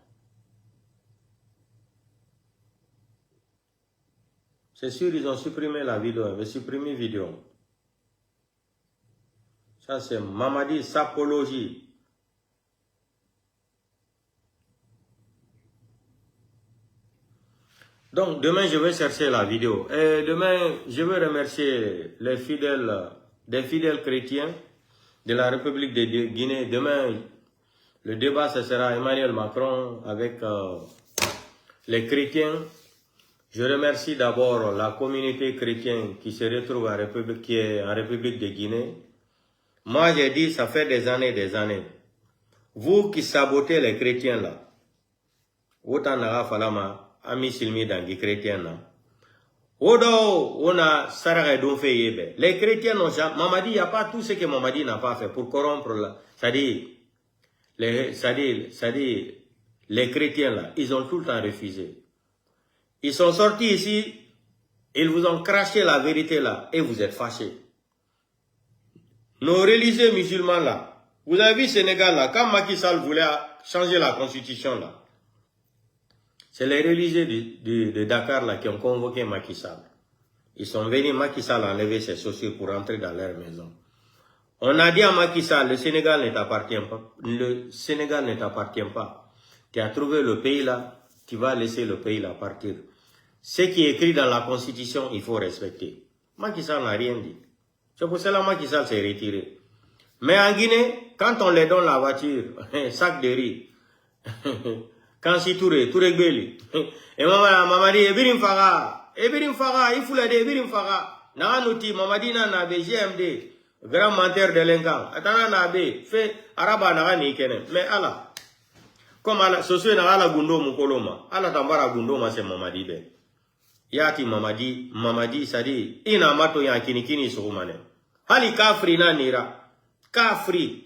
C'est sûr, ils ont supprimé la vidéo, ils ont supprimé la vidéo. Ça c'est Mamadi Sapologie. Donc, demain, je vais chercher la vidéo. Et demain, je vais remercier les fidèles chrétiens de la République de Guinée. Demain, le débat, ce sera Emmanuel Macron avec les chrétiens. Je remercie d'abord la communauté chrétienne qui se retrouve en République, qui est en République de Guinée. Moi, j'ai dit, ça fait des années. Vous qui sabotez les chrétiens là, autant n'a falama. Ami silmi dangi chrétien na. Odo, on a sarare don fait yebe. Les chrétiens n'ont jamais, Mamadi, il n'y a pas tout ce que Mamadi n'a pas fait pour corrompre là. C'est-à-dire, les chrétiens là, ils ont tout le temps refusé. Ils sont sortis ici, ils vous ont craché la vérité là, et vous êtes fâchés. Nos religieux musulmans là, vous avez vu Sénégal là, quand Macky Sall voulait changer la constitution là, c'est les religieux de Dakar là qui ont convoqué Macky Sall. Ils sont venus, Macky Sall a enlevé ses chaussures pour entrer dans leur maison. On a dit à Macky Sall, le Sénégal ne t'appartient pas. Le Sénégal ne t'appartient pas. Tu as trouvé le pays là, tu vas laisser le pays là partir. Ce qui est écrit dans la Constitution, il faut respecter. Macky Sall n'a rien dit. C'est pour cela que Macky Sall s'est retiré. Mais en Guinée, quand on les donne la voiture, sac de riz, quand si touré gbeli. Et maman dit, ebirim faga, il faut l'aider, ebirim faga. Nanuti, maman dit, nana, GMD, grand menteur de l'encan. Attends, nabe, fait, araba, nagani, kene. Mais Allah, comme Allah, ce soit nagala gundo mukoloma. Allah tambara gundo, ma c'est maman dit, ben. Yati mamadi, ça dit, ina mato ya kinikini surumane. Hali kafri na nira. Kafri.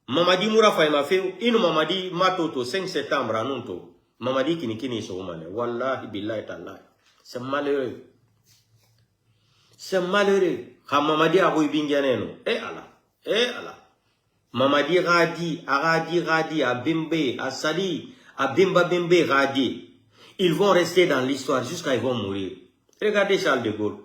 Mamadi Moura Faima fait une Mamadi Matoto 5 septembre à Nunto. Mamadi Kinikini Soumane. Wallahi billahi ta'ala. C'est malheureux. C'est malheureux. Ha Mamadi Abou Binganeno. Allah. Mamadi Radi, Abimbe, Asadi, Abimba Bimbe Radi. Ils vont rester dans l'histoire jusqu'à ils vont mourir. Regardez Charles de Gaulle.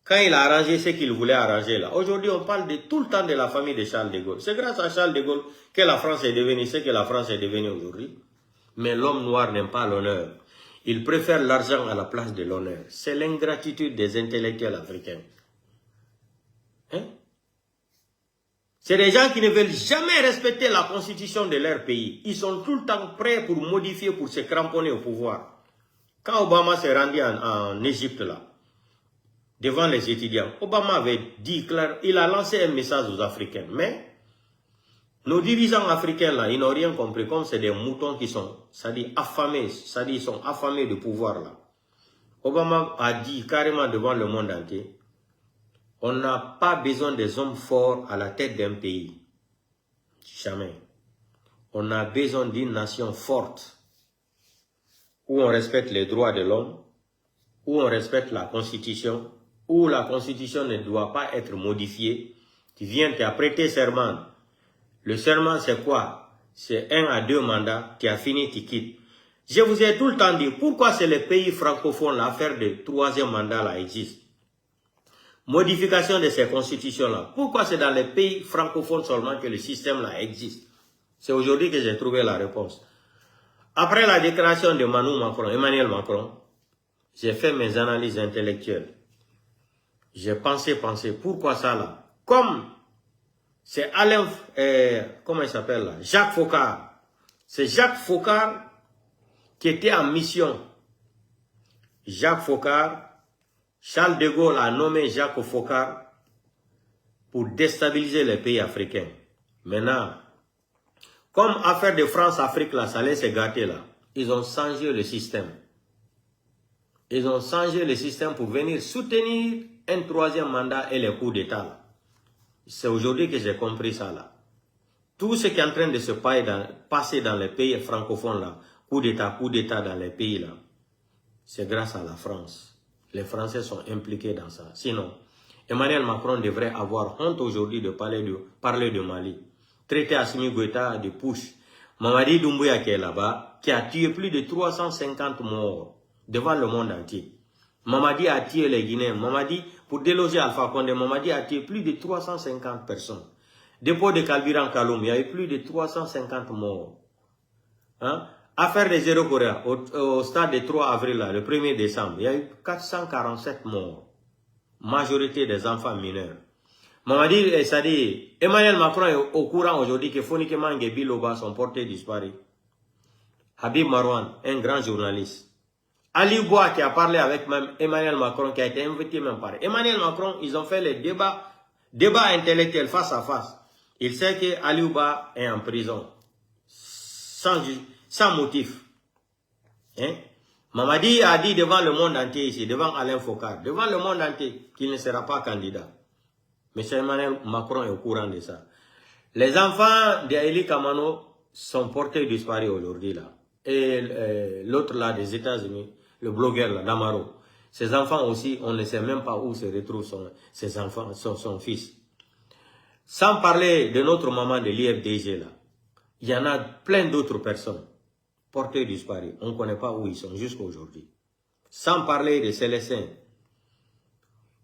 Quand il a arrangé ce qu'il voulait arranger là. Aujourd'hui, on parle tout le temps de la famille de Charles de Gaulle. C'est grâce à Charles de Gaulle que la France est devenue ce que la France est devenue aujourd'hui. Mais l'homme noir n'aime pas l'honneur. Il préfère l'argent à la place de l'honneur. C'est l'ingratitude des intellectuels africains. Hein? C'est des gens qui ne veulent jamais respecter la constitution de leur pays. Ils sont tout le temps prêts pour modifier, pour se cramponner au pouvoir. Quand Obama s'est rendu en Égypte, là, devant les étudiants, Obama avait dit clair, il a lancé un message aux Africains. Mais nos dirigeants africains, là, ils n'ont rien compris. Comme c'est des moutons qui sont, c'est-à-dire affamés, c'est-à-dire ils sont affamés de pouvoir, là. Obama a dit carrément devant le monde entier, on n'a pas besoin des hommes forts à la tête d'un pays. Jamais. On a besoin d'une nation forte, où on respecte les droits de l'homme, où on respecte la Constitution, où la Constitution ne doit pas être modifiée. Tu viens, tu as prêté serment. Le serment, c'est quoi? C'est 1 à 2 mandats, tu as fini, tu quittes. Je vous ai tout le temps dit, pourquoi c'est les pays francophones, l'affaire de 3e mandat là existe? Modification de ces constitutions-là. Pourquoi c'est dans les pays francophones seulement que le système-là existe? C'est aujourd'hui que j'ai trouvé la réponse. Après la déclaration de Emmanuel Macron, j'ai fait mes analyses intellectuelles. J'ai pensé, pourquoi ça là? Comme c'est Alain, comment il s'appelle là? Jacques Foccart. C'est Jacques Foccart qui était en mission. Jacques Foccart, Charles de Gaulle a nommé Jacques Foccart pour déstabiliser les pays africains. Maintenant, comme affaire de France-Afrique là, ça allait se gâter là, ils ont changé le système. Ils ont changé le système pour venir soutenir un 3e mandat et les coups d'État. C'est aujourd'hui que j'ai compris ça là. Tout ce qui est en train de se passer dans les pays francophones là, coup d'État dans les pays là, c'est grâce à la France. Les Français sont impliqués dans ça. Sinon, Emmanuel Macron devrait avoir honte aujourd'hui de parler de Mali. Traité Assimi Goïta de push. Mamadi Doumbouya qui est là-bas, qui a tué plus de 350 morts devant le monde entier. Mamadi a tué les Guinéens. Mamadi, pour déloger Alpha Condé, Mamadi a tué plus de 350 personnes. Dépôt de Kalbiran Kaloum, il y a eu plus de 350 morts. Hein? Affaire des Zéro Corée, au stade du 3 avril, là, le 1er décembre, il y a eu 447 morts. Majorité des enfants mineurs. Mamadi, c'est-à-dire, Emmanuel Macron est au courant aujourd'hui que Fonike Mange Biloba sont portés disparus. Habib Marwan, un grand journaliste. Ali Bois qui a parlé avec même Emmanuel Macron, qui a été invité même par Emmanuel Macron, ils ont fait les débats intellectuels face à face. Il sait que Ali Bois est en prison. Sans motif. Hein? Mamadi a dit devant le monde entier ici, devant Alain Foccart, devant le monde entier, qu'il ne sera pas candidat. Mais Emmanuel Macron est au courant de ça. Les enfants d'Aéli Kamano sont portés disparus aujourd'hui là. Et l'autre là des États-Unis, le blogueur là, Damaro. Ses enfants aussi, on ne sait même pas où se retrouve ses enfants, son fils. Sans parler de notre maman de l'IFDG là. Il y en a plein d'autres personnes portés disparus. On ne connaît pas où ils sont jusqu'à aujourd'hui. Sans parler de Célestin,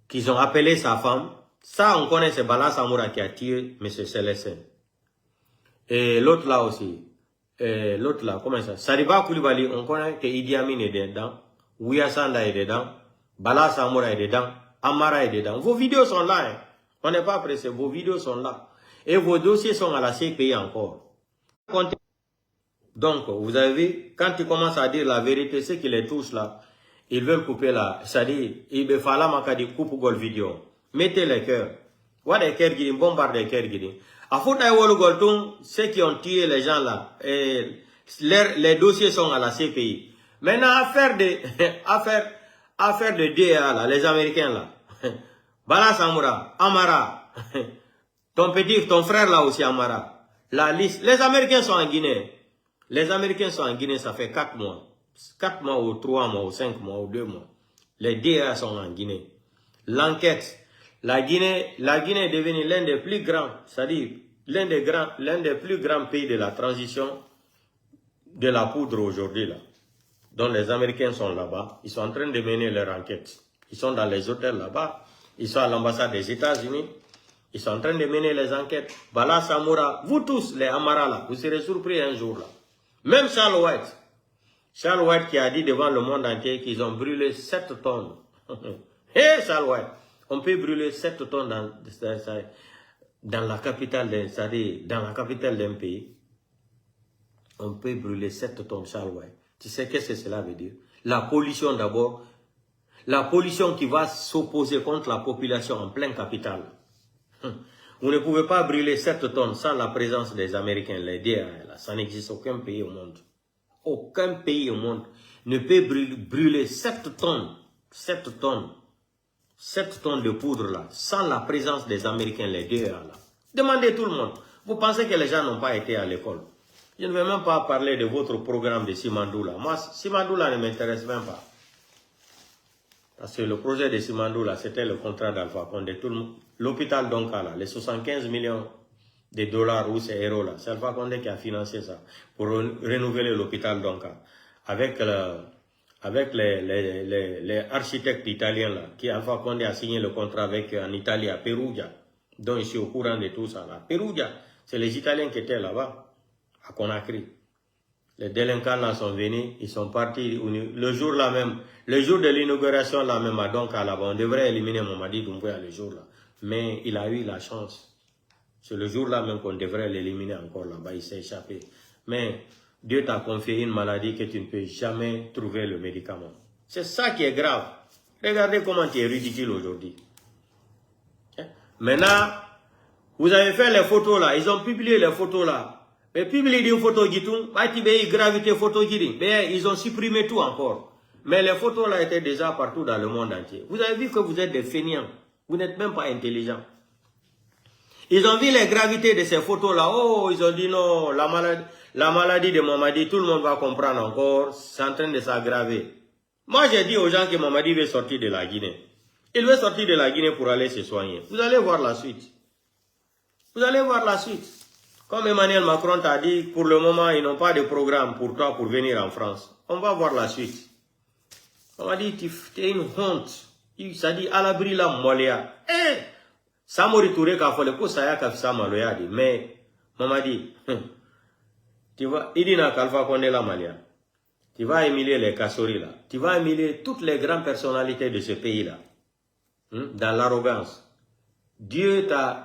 qu'ils ont appelé sa femme. Ça, on connaît, c'est Bala Samoura qui a tué M. Célestin. Et l'autre là aussi. L'autre là, comment ça? Sariba Koulibaly, on connaît que Idi Amin est dedans. Ouya Sanda est dedans. Bala Samoura est dedans. Amara est dedans. Vos vidéos sont là. Hein. On n'est pas pressé. Vos vidéos sont là. Et vos dossiers sont à la CPI encore. Donc, vous avez vu, quand ils commencent à dire la vérité, c'est qu'ils les touchent là, ils veulent couper là. C'est-à-dire, il faut la coupe gol vidéo. Mettez les cœurs. What des cœurs qui bombardent des cœurs qui à Fouta Wolu Goltung, ceux qui ont tué les gens là, les dossiers sont à la CPI. Maintenant, affaire de DA là, les Américains là. Bala Samoura, Amara, ton frère là aussi Amara. La liste, les Américains sont en Guinée. Les Américains sont en Guinée, ça fait 4 mois. 4 mois ou 3 mois ou 5 mois ou 2 mois. Les DA sont en Guinée. L'enquête, la Guinée est devenue l'un des plus grands, c'est-à-dire l'un des plus grands pays de la transition de la poudre aujourd'hui là. Donc les Américains sont là-bas, ils sont en train de mener leur enquête. Ils sont dans les hôtels là-bas, ils sont à l'ambassade des États-Unis. Ils sont en train de mener les enquêtes. Bala Samoura, vous tous les Amara là, vous serez surpris un jour là. Même Charles White qui a dit devant le monde entier qu'ils ont brûlé 7 tonnes. Hé Charles White, On peut brûler 7 tonnes dans la capitale d'un pays. On peut brûler 7 tonnes, Charles White. Tu sais qu'est-ce que cela veut dire? La pollution d'abord. La pollution qui va s'opposer contre la population en pleine capitale. Vous ne pouvez pas brûler 7 tonnes sans la présence des Américains, les DRA. Ça n'existe aucun pays au monde. Aucun pays au monde ne peut brûler 7 tonnes. 7 tonnes de poudre là, sans la présence des Américains, les DRA là. Demandez tout le monde. Vous pensez que les gens n'ont pas été à l'école? Je ne vais même pas parler de votre programme de Simandoula. Moi, Simandoula ne m'intéresse même pas. Parce que le projet de Simandoula, c'était le contrat d'Alpha Condé. L'hôpital Donka, là, les 75 millions de dollars ou ces euros là, c'est Alpha Condé qui a financé ça pour renouveler l'hôpital Donka. Avec les architectes italiens là, qui Alpha Condé a signé le contrat avec en Italie à Perugia, dont je suis au courant de tout ça là. Perugia, c'est les Italiens qui étaient là-bas. À Conakry. Les délinquants là sont venus, ils sont partis le jour là même, le jour de l'inauguration là même à Donka là-bas, on devrait éliminer Mamadi Doumbouya le jour là. Mais il a eu la chance. C'est le jour là même qu'on devrait l'éliminer encore là-bas, il s'est échappé. Mais Dieu t'a confié une maladie que tu ne peux jamais trouver le médicament. C'est ça qui est grave. Regardez comment tu es ridicule aujourd'hui. Maintenant, vous avez fait les photos là, ils ont publié les photos là. Mais publier des photos qui tout, gravité photo qui ils ont supprimé tout encore. Mais les photos là étaient déjà partout dans le monde entier. Vous avez vu que vous êtes des fainéants. Vous n'êtes même pas intelligents. Ils ont vu les gravités de ces photos là. Oh, ils ont dit non, la maladie de Mamadi, tout le monde va comprendre encore. C'est en train de s'aggraver. Moi j'ai dit aux gens que Mamadi veut sortir de la Guinée. Il veut sortir de la Guinée pour aller se soigner. Vous allez voir la suite. Vous allez voir la suite. Comme Emmanuel Macron t'a dit, pour le moment, ils n'ont pas de programme pour toi pour venir en France. On va voir la suite. On m'a dit, tu es une honte. Ça dit, à l'abri la molia. Ça m'a retourné qu'à faire le coup, ça y a qu'à faire maloya. Mais, maman dit, tu vas, il dit n'a qu'à faire qu'on est la malia. Tu vas humilier les Kassori là. Tu vas humilier toutes les grandes personnalités de ce pays là. Dans l'arrogance. Dieu t'a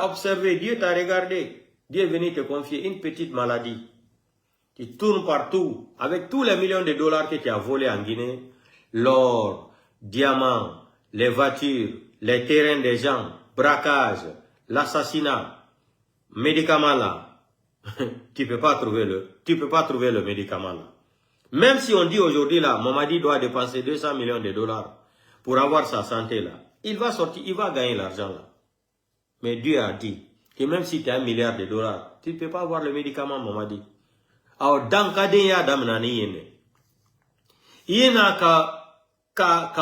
observé, Dieu t'a regardé. Dieu est venu te confier une petite maladie. Tu tournes partout avec tous les millions de dollars que tu as volés en Guinée. L'or, diamants, les voitures, les terrains des gens, braquage, l'assassinat, médicaments là. Tu peux pas trouver le médicament là. Même si on dit aujourd'hui là, Mamadi doit dépenser 200 millions de dollars pour avoir sa santé là. Il va sortir, il va gagner l'argent là. Mais Dieu a dit que même si tu as $1 milliard, tu ne peux pas avoir le médicament, Mamadi. Alors, dans le cas de il y a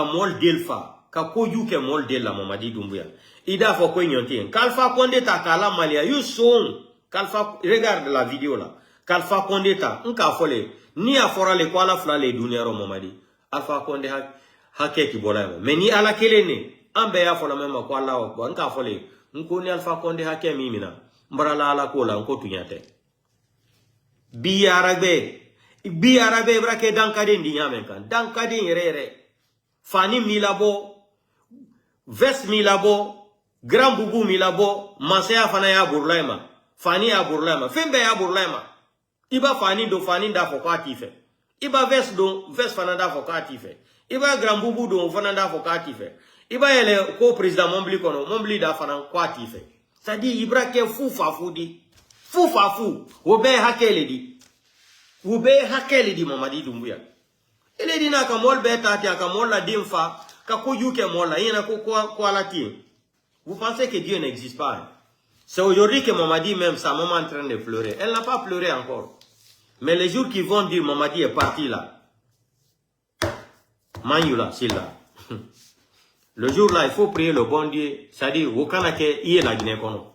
mol delfa, ka koju ke mol del la Mamadi Doumbouya. Il a fait quoi nyonti. Kalfa Condé ta kala malia, you son. Kalfa, regarde la vidéo là. Kalfa Condé ta, nka fole, ni a fora le kwa la fla le dunyaro Mamadi. Alpha Condé hake ki bola. Mais ni ala kelene, ambe ya fola même kwa la wa, nka fole. Nkoni Alpha Condé hake mimina. Mbrala ala kola nko tunyate. Bi arabe brake dankade ndi nyame kan. Dankade yere. Fani milabo. Ves milabo. Grand bubu milabo. Masaya fana ya burlaima. Fani ya burlaima. Fembe ya burlaima. Iba fani do fani da fokati fe. Iba ves do ves fana da fokati fe. Iba grand bubu do fana da fokati fe. Iba ele ko-président Mombli kono, Mombli da fana kwa tife. C'est-à-dire, Ibra ke foufa foudi. Foufa fou. Oube hakele di. Oube hakele di Mamadi Doumbouya. Il dit na kamol betati, kamol la dimfa, kakoyu ke mola, yena kwa la ti. Vous pensez que Dieu n'existe pas? C'est aujourd'hui que Mamadi même, sa maman est en train de pleurer. Elle n'a pas pleuré encore. Mais les jours qui vont dire Mamadi est parti là. Manyula, c'est là. Le jour là, il faut prier le bon Dieu. C'est-à-dire, au Kanake, il est la Guinée kono.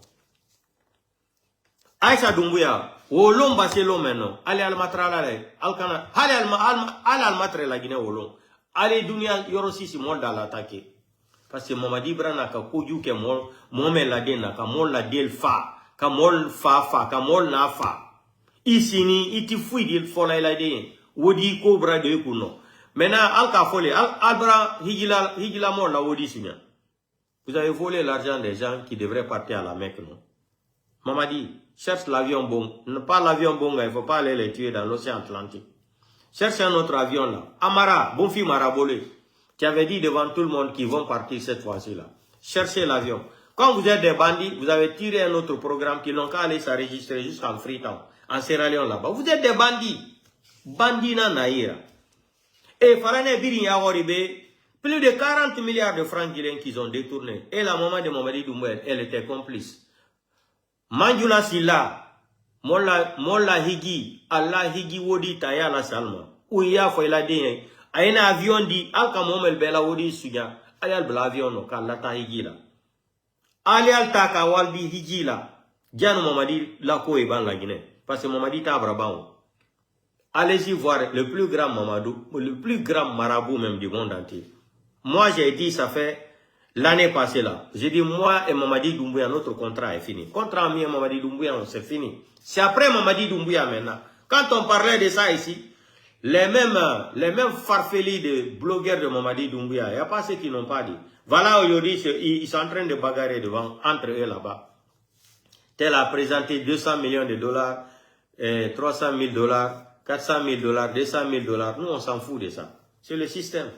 Aïcha Doumbouya, au long basse l'eau maintenant. Allez al matra là, al-Kana. Allez al matra la Guinée au long. Allez dunia yorosi si mol dans l'attaquer. Parce que Mamadi Brana ka koju ke mol, momel la dena, ka mol la del fa, ka mol fa, ka mol na fa. Ici ni, iti fui dil fola la den. Wodi cobra de kuno. Maintenant, al-ka fole, al-bra hijila mol la wodi sinya. Vous avez volé l'argent des gens qui devraient partir à la Mecque, non? Mamadi, cherche l'avion bon. Pas l'avion bon, il ne faut pas aller les tuer dans l'océan Atlantique. Cherche un autre avion là. Amara, bon fils Marabolé. Tu avais dit devant tout le monde qu'ils vont partir cette fois-ci là. Cherchez l'avion. Quand vous êtes des bandits, vous avez tiré un autre programme qui n'ont qu'à aller s'enregistrer jusqu'en Freetown, en Sierra Leone là-bas. Vous êtes des bandits. Bandits na naïra. Et Farane Birin Yaworibe, plus de 40 milliards de francs guinéens qu'ils ont détournés. Et la maman de Mamadi Doumbouya, elle était complice. Manjula Silla, Molla Higi, Allah Higi Wodi Taya la Salma. Ouya Foyla Dien, Aina avion di, Alka Momel Bela Wodi Suya, Ayal Bela avion no, Kalata Higi la. Alial Taka Waldi Higi la, Diano Mamadi la Koe Ban la Guinée. Parce que Mamadi Tabrabao. Allez-y voir le plus grand Mamadou, le plus grand marabout même du monde entier. Moi, j'ai dit, ça fait l'année passée là. J'ai dit, moi et Mamadi Doumbouya, notre contrat est fini. Contrat ami et Mamadi Doumbouya, c'est fini. C'est après Mamadi Doumbouya maintenant. Quand on parlait de ça ici, les mêmes farfelis de blogueurs de Mamadi Doumbouya, il n'y a pas ceux qui n'ont pas dit. Voilà, aujourd'hui, ils sont en train de bagarrer devant, entre eux là-bas. Tel a présenté 200 millions de dollars, 300 000 dollars. 400 000 dollars, 200 000 dollars, nous on s'en fout de ça. C'est le système.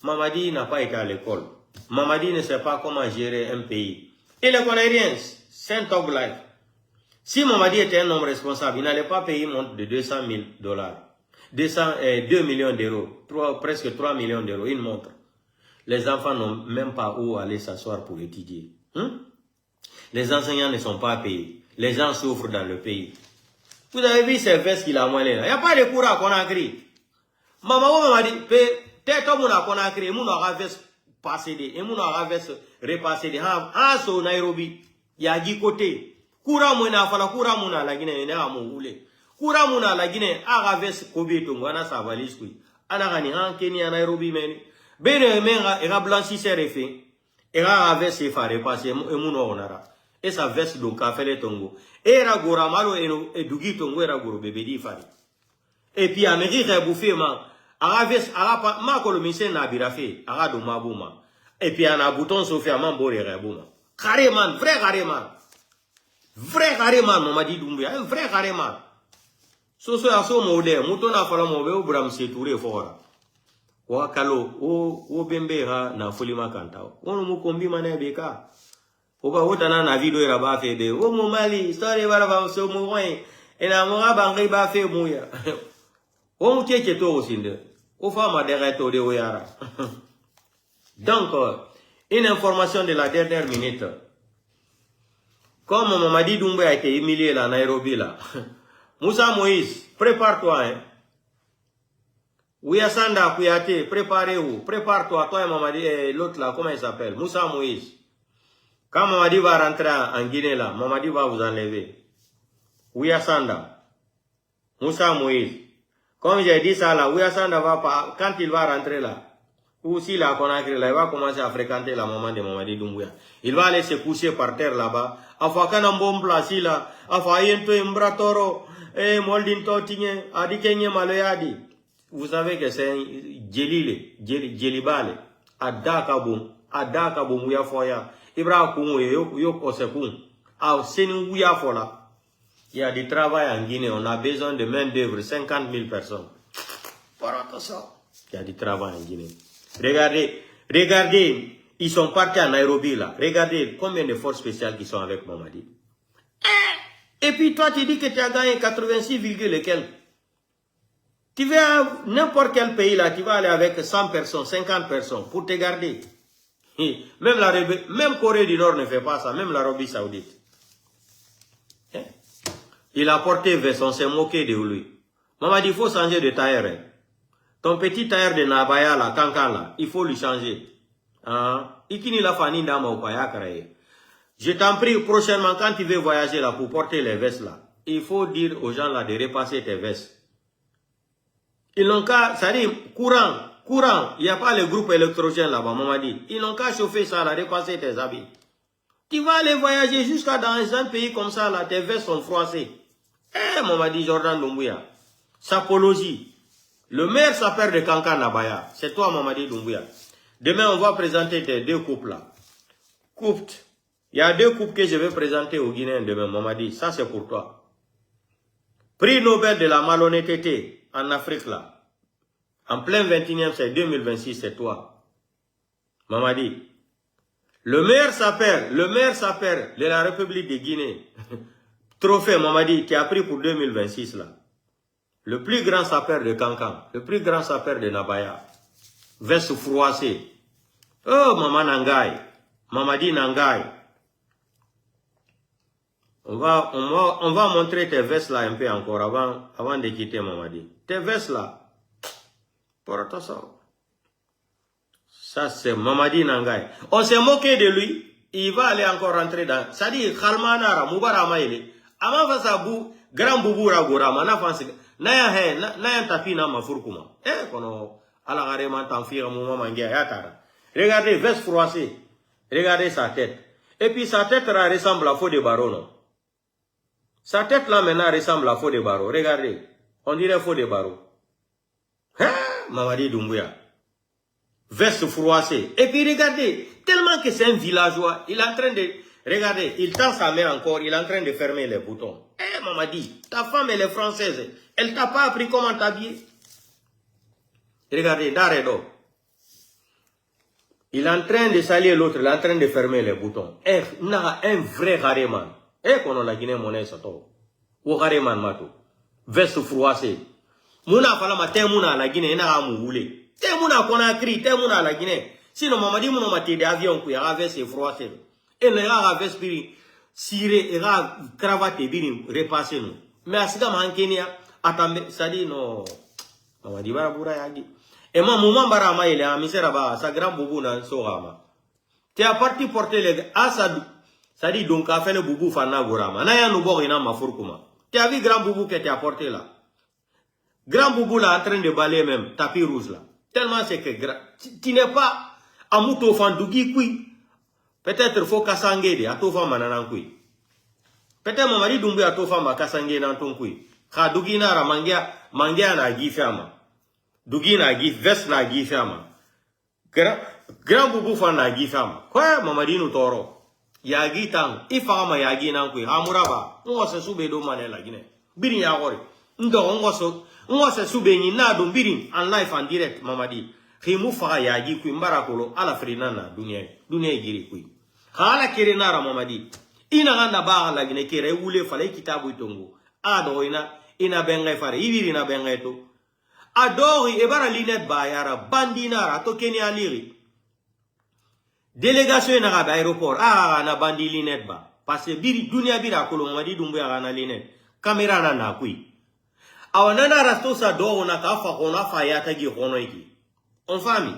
Mamadi n'a pas été à l'école. Mamadi ne sait pas comment gérer un pays. Il ne connaît rien. C'est un top life. Si Mamadi était un homme responsable, il n'allait pas payer une montre de 200 000 dollars. 2 millions d'euros. Presque 3 millions d'euros, une montre. Les enfants n'ont même pas où aller s'asseoir pour étudier. Les enseignants ne sont pas payés. Les gens souffrent dans le pays. Vous avez vu ces vestes qu'il a moellées là. Il n'y a pas de courant à Conakry. Maman m'a dit, peut-être qu'on a Conakry, on aura veste passé des, et on aura veste repassé des. Ah, so Nairobi, il y a 10 côtés. Courant mona fala, courant mona la Guinée, il y a un moulé. Courant mona la Guinée, aura veste Kobe Tongwana sa valise kui. Anagani, en Kenya, Nairobi, meni. Bene, menga, et blanchi ses refait. Et aura veste fa repassé, et mon onara. Et sa veste donc a fait les tongo. Et la gora malo et dugi tongo era goro bébé di fari. Et puis Amérique a bouffé ma. Ara veste ara ma kolomise na birafe. Ara do mabouma. Et puis on a bouton Sophia mambo et rebouma. Carrément, vrai carrément. Vrai carrément, on m'a dit Doumbouya. Un vrai carrément. So aso modè. Mouton a fallu mouvé ou bram se touré fort. Wa kalo o bembe ha na folima kantao. On mu kombi mané beka. Oba wotana na video era ba febe o mo mali story wala ba so mo wen ena mo ba ngai ba fe mo ya o mo teke to osinde o fa ma derrière to de oyara. Donc une information de la dernière minute, comme Mamadi Doumbouya a été humilié là à Nairobi là. Moussa Moïse, prépare-toi hein. Ouya Sanda Kouyaté, préparez-vous, prépare-toi toi et Mamadi l'autre là comment il s'appelle, Moussa Moïse. Quand Mamadi va rentrer en Guinée là, Mamadi va vous enlever. Ouya Sanda, Moussa Moïse. Comme j'ai dit ça là, Ouya Sanda va pas, quand il va rentrer là, ou s'il a Conakry là, il va commencer à fréquenter la maman de Mamadi Doumbouya. Il va aller se coucher par terre là-bas. Afa kana bon place là, afa yento imbratoro, moldin totinye, adi kenye maloyadi. Vous savez que c'est Djelibale, Adaka boum, Ouya Foya. Ibra Koumou yo Osekoum. Ah, c'est nous Ouya Fola. Il y a du travail en Guinée, on a besoin de main d'œuvre, 50 000 personnes. Il y a du travail en Guinée. Regardez, ils sont partis à Nairobi là. Regardez combien de forces spéciales qui sont avec Mamadi. Et puis toi tu dis que tu as gagné 86, quelques. Tu vas à n'importe quel pays là, tu vas aller avec 100 personnes, 50 personnes pour te garder. Même Corée du Nord ne fait pas ça, même l'Arabie Saoudite. Il a porté veste, on s'est moqué de lui. Maman dit, il faut changer de tailleur. Ton petit tailleur de Nabaya là, Kankan là, il faut lui changer. Ikini la fani dama ou paya kraye. Je t'en prie, prochainement, quand tu veux voyager là pour porter les vestes là, il faut dire aux gens là de repasser tes vestes. Ils n'ont qu'à, ça dit, courant, il n'y a pas le groupe électrogène là-bas, maman dit. Ils n'ont qu'à chauffer ça là, repasser tes habits. Tu vas aller voyager jusqu'à dans un pays comme ça là, tes vestes sont froissées. Maman dit Jordan Doumbouya. Sapologie. Le meilleur sapeur de Kankan Nabaya, c'est toi, Mamadi Doumbouya. Demain, on va présenter tes deux couples là. Coupe. Il y a 2 coupes que je vais présenter aux Guinéens demain, Mamadi. Ça, c'est pour toi. Prix Nobel de la malhonnêteté en Afrique, là. En plein 21e, c'est 2026, c'est toi. Mamadi. Le meilleur sapeur de la République de Guinée. Trophée, Mamadi, qui a pris pour 2026, là. Le plus grand sapeur de Kankan. Le plus grand sapeur de Nabaya. Veste froissée. Oh, Maman Nangaï. Mamadi Nangaï. On va montrer tes vestes là un peu encore avant de quitter Mamadi. Tes vestes là. Porte ça. Ça c'est Mamadi Nangaï. On s'est moqué de lui. Il va aller encore rentrer dans. Ça dit, Khalmanara, Moubara Maïli. Avant de ça, Grand Bouboura Gourama, Naya tapi na mafurkuma. Kono, ala gareman tanfira mouma mangia yatara. Regardez, veste froissée. Regardez sa tête. Et puis sa tête là ressemble à faux de barreau, non? Sa tête là maintenant ressemble à faux de barreau. Regardez. On dirait faux de barreau. Hein? Mamadi Doumbouya. Veste froissée. Et puis regardez, tellement que c'est un villageois, il est en train de... Regardez, il tend sa main encore, il est en train de fermer les boutons. Mamadi, ta femme elle est française. Elle t'a pas appris comment t'habiller. Regardez, Daredo. Il est en train de salir l'autre, il est en train de fermer les boutons. Un vrai hareman. Qu'on a la Guinée monnaie sato. Ou hareman mato. Veste froissée. Mouna falama te mouna la Guinée na amu oulé. Te mouna qu'on a cri, te mouna la Guinée. Sinon Mamadi mouna mate de avion qui a veste froissée. Et ne a veste piri siré et a cravate biri repassé nous. Mais à ce moment en Kenya, attendez, ça dit non. Mamadi bara boura yagi. Et moi, mon barama, il est à Miseraba, sa grand boubou dans Sorama. Tu as parti porter les Asad, ça dit donc, a fait le boubou fana gorama. Naya nous borina ma fourkouma. Tu as vu grand boubou que tu as porté là? Grand boubou là, en train de balayer même, tapis rouge là. Tellement c'est que tu n'es pas à mouto fandougi kui. Peut-être faut kasangé à tofa mananan kui. Peut-être mon mari dumbi à tofa ma kasangé dans ton kui. Ka dougi na mangia na gifama. Dougi na gif, veste na gifama. Grand boubou fan na gifama. Quoi, Mamadi nous toro. Yagi tang, ifama yagi nankui. Hamuraba, on se soube do mané la Guinée. Birin yagori. Ndo on se soube ni na do birin en live en direct, Mamadi. Khimu fa yagi kui mbarakolo ala frina na dunia giri kui. Hala kere nara Mamadi. Ina ganda ba la Guinée kere wule fale kitabu itongo. Ado ina benga fare, ibiri na benga to. Adori ebara linet bayara bandinara to Kenya liri. Délégation na ba aéroport na bandi linet ba parce que biri dunia bira ko Mamadi Doumbouya na linet caméra na kui. Awana rasto sa do na ka fa kona fa yata gi kono iki. On fami.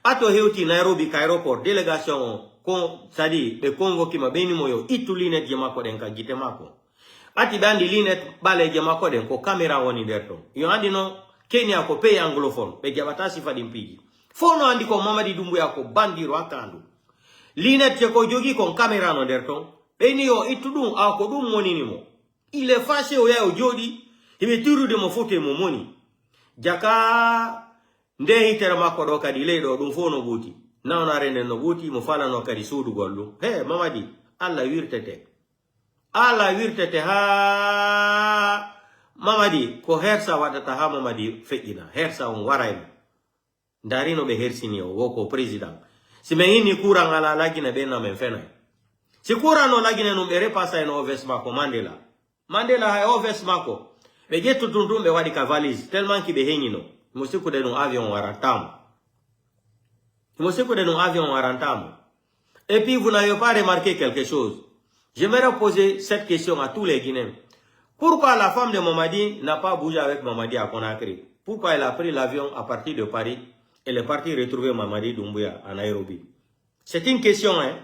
Ato heuti Nairobi ka aéroport délégation ko sadi be convoqué ma beni moyo itu linet jema ko den ka gite mako. Ati bandi linet bale jema ko den ko caméra woni derto. Yo andi no Kenya ko pay anglophone be jabatasi fadi mpigi. Fono andi ko Mamadi Doumbouya ko bandiro akandu. Linet che ko jogi kon camera no derton. Beni yo itudum a ko dum monini mo. Il est fâché o ya o jodi. Ibe turu de mo fote mo moni. Jaka nde hitere mako do kadi ledo dum fono buti. Na ona rende no buti mo fala no kadi sudu gollu. He Mamadi, alla wirtete. Alla wirtete ha Mamadi ko hersa wadata ha Mamadi feina. Hersa on waraima. Darino be hersini o woko president. Si mehini kurang ala lagi na bena menfena. Si kurang no lagi na numere pasa no oves mako Mandela. Mandela ha oves mako. Be getu tundumbe wadi kavalis tellement ki be henino. Mosiku de no avion warantam. Mosiku de no avion warantam. Et puis vous n'avez pas remarqué quelque chose. J'aimerais poser cette question à tous les Guinéens. Pourquoi la femme de Mamadi n'a pas bougé avec Mamadi à Conakry? Pourquoi elle a pris l'avion à partir de Paris? Elle est partie retrouver Mamadi Doumbouya à Nairobi. C'est une question, hein.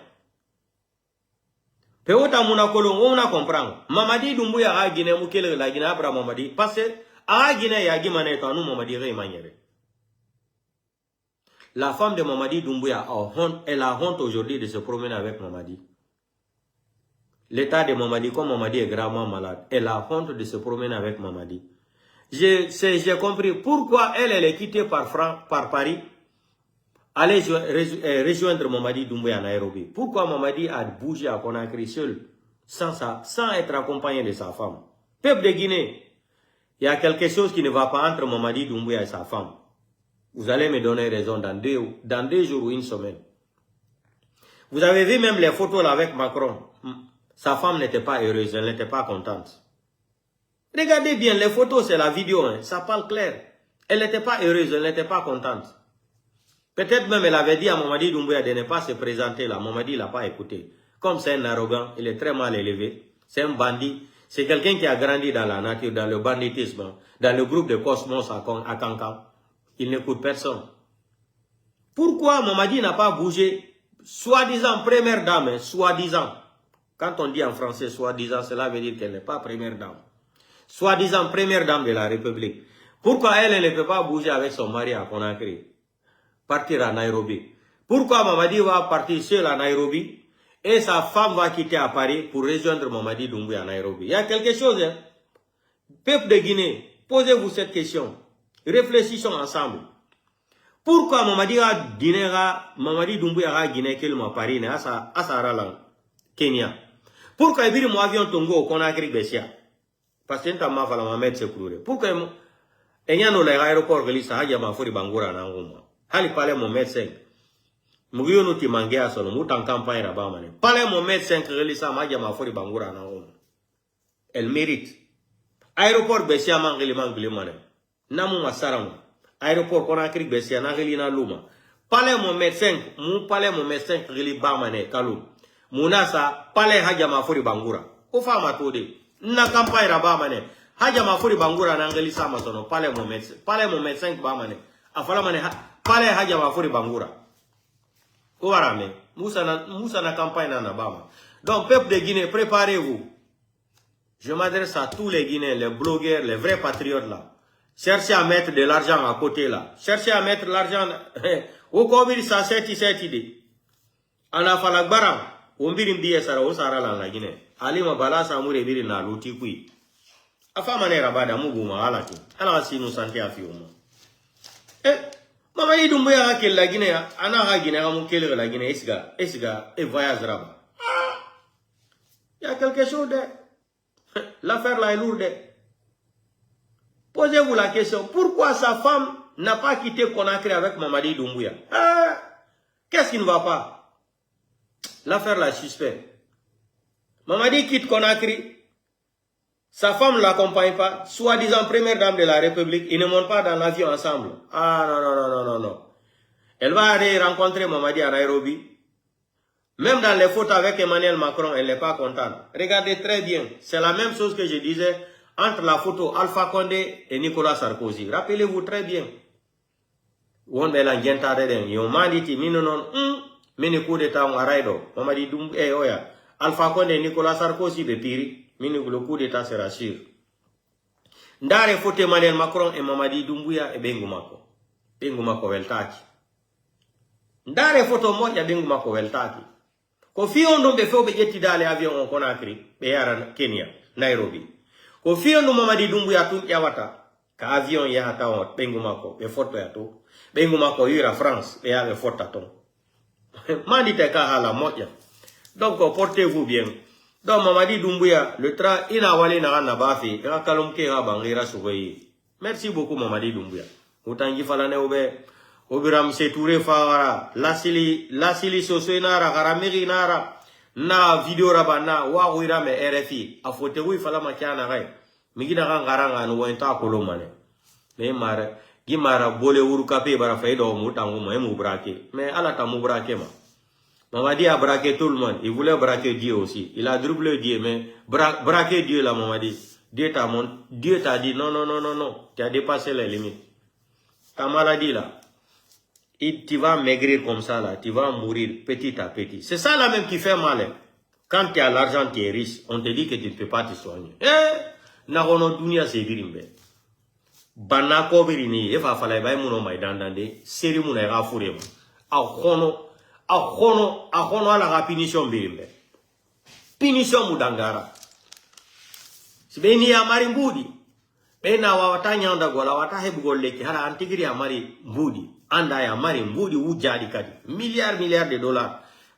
Peota Mounakolo, on a compris. Mamadi Doumbouya a Guinée, Moukele, la Guinée, Abra Mamadi. Parce que, à Guinée, Yagi Manet, nous, Mamadi Reymaniere. La femme de Mamadi Doumbouya a honte, elle a honte aujourd'hui de se promener avec Mamadi. L'état de Mamadi, comme Mamadi est gravement malade, elle a honte de se promener avec Mamadi. J'ai compris pourquoi elle est quittée par Paris aller rejoindre Mamadi Doumbouya à Nairobi. Pourquoi Mamadi a bougé à Conakry seul, sans être accompagné de sa femme? Peuple de Guinée, il y a quelque chose qui ne va pas entre Mamadi Doumbouya et sa femme. Vous allez me donner raison dans 2 jours ou une semaine. Vous avez vu même les photos là avec Macron. Sa femme n'était pas heureuse, elle n'était pas contente. Regardez bien, les photos, c'est la vidéo, hein, ça parle clair. Elle n'était pas heureuse, elle n'était pas contente. Peut-être même elle avait dit à Mamadi Doumbouya de ne pas se présenter là. Mamadi ne l'a pas écouté. Comme c'est un arrogant, il est très mal élevé. C'est un bandit. C'est quelqu'un qui a grandi dans la nature, dans le banditisme, dans le groupe de Cosmos à Kankan. Il n'écoute personne. Pourquoi Mamadi n'a pas bougé? Soi-disant première dame, hein, soi-disant. Quand on dit en français soi-disant, cela veut dire qu'elle n'est pas première dame. Soi-disant première dame de la République. Pourquoi elle ne peut pas bouger avec son mari à Conakry? Partir à Nairobi. Pourquoi Mamadi va partir seul à Nairobi et sa femme va quitter à Paris pour rejoindre Mamadi Doumbouya à Nairobi? Il y a quelque chose, hein? Peuple de Guinée, posez-vous cette question. Réfléchissons ensemble. Pourquoi Mamadi Doumbouya a Guinée qu'il m'a Paris à Saralang, Kenya? Pourquoi il y a un avion Tongo au Conakry Bessia? Parce que t'as mal à mettre ce courrier. Pourquoi il y a un aéroport qui est à Fori Bangura Nangoma? Hali pale mon médecin. Mugiyo no ti mangea solo mutan campagne là-bas mané. Pale mon médecin qui relisa magia ma Fori Bangura Nangoma. Elle mérite. Aéroport Bessia mangeli mané. Namu masaramu. Aéroport Conakry Bessia nangeli na luma. Pale mon médecin qui reli ba mané kalou. Munasa pale haja ma Fori Bangura. O fama tode. Na campagne là-bas mané. Haja ma Fori Bangura nangeli sama sono pale mon médecin ba mané. Afala mané pale haja ma Fori Bangura. Ouarame, Moussa na campagne na Bama. Donc, peuple de Guinée, préparez-vous. Je m'adresse à tous les Guinéens, les blogueurs, les vrais patriotes là. Cherchez à mettre de l'argent à côté là. Cherchez à mettre l'argent. Au Kobiri, ça c'est cette idée. En Afalagbara, on birim biye sara, on sara la Guinée. Ali mabala sa moure biri na louti kui. Afa manera bada muguma alaki. Ala si nous santé à fiuma. Mamadi Doumbouya ke la Guinée, ana ha Guinée ha mukele la Guinée esiga et voyage là-bas. Il y a quelque chose de l'affaire là est lourde. Posez-vous la question, pourquoi sa femme n'a pas quitté Conakry avec Mamadi Doumbouya? Qu'est-ce qui ne va pas? L'affaire là est suspecte. Mamadi quitte Conakry. Sa femme ne l'accompagne pas, soi-disant première dame de la République, ils ne montent pas dans l'avion ensemble. Ah non. Elle va aller rencontrer Mamadi à Nairobi. Même dans les photos avec Emmanuel Macron, elle n'est pas contente. Regardez très bien, c'est la même chose que je disais entre la photo Alpha Condé et Nicolas Sarkozy. Rappelez-vous très bien. On est là, Mamadi Doumbouya, Alpha Condé et Nicolas Sarkozy de Piri. Le coup d'état sera sûr. Ndare fote Emmanuel Macron et Mamadi Doumbouya et Bengumako. Bengumako veltaki. Ndare foto moja Bengumako veltaki. Kofi ondo befo bejeti dale avion on Conakry, beyara Kenya, Nairobi. Kofi ondo Mamadi Doumbouya tun yawata. Ka avion ya hata on Bengumako, be foto ya to. Bengumako yura France, beya be foto ton. Mandi te ka hala moja. Donc portez-vous bien. Donc Mamadi Doumbouya, le train inawale na nabafi, ka kalomke ha bangira sugoyi. Merci beaucoup Mamadi Doumbouya. Utangi falane obiram se touré fawara, lasili soso nara, karamiri nara, na video rabana, wa wira me RFI, afote wi fala makiana gai. Migina garanga no wenta kolomane. Me mara, gimara bole urukape bara faido mutangu mo emu brake. Me ala tamu brake ma. Mamadi a braqué tout le monde. Il voulait braquer Dieu aussi. Il a dribblé Dieu, mais braquer Dieu là, Mamadi. Dieu t'a dit non. Tu as dépassé les limites. Ta maladie là, tu vas maigrir comme ça là. Tu vas mourir petit à petit. C'est ça là même qui fait mal. Hein. Quand tu as l'argent, tu es riche. On te dit que tu ne peux pas te soigner. Narono dunia se virimbe. Banako birini. Efa falay bay muno may dandande. Seri muno ay rafurema. Ahono ala ga punition birimbe. Punition mudangara. Sibeni ya mari mbudi. Bena wa watanya onda gola watahe bugoleki hala antigiri ya mari mbudi. anda ya mari mbudi wujadi kadi milliard de dollars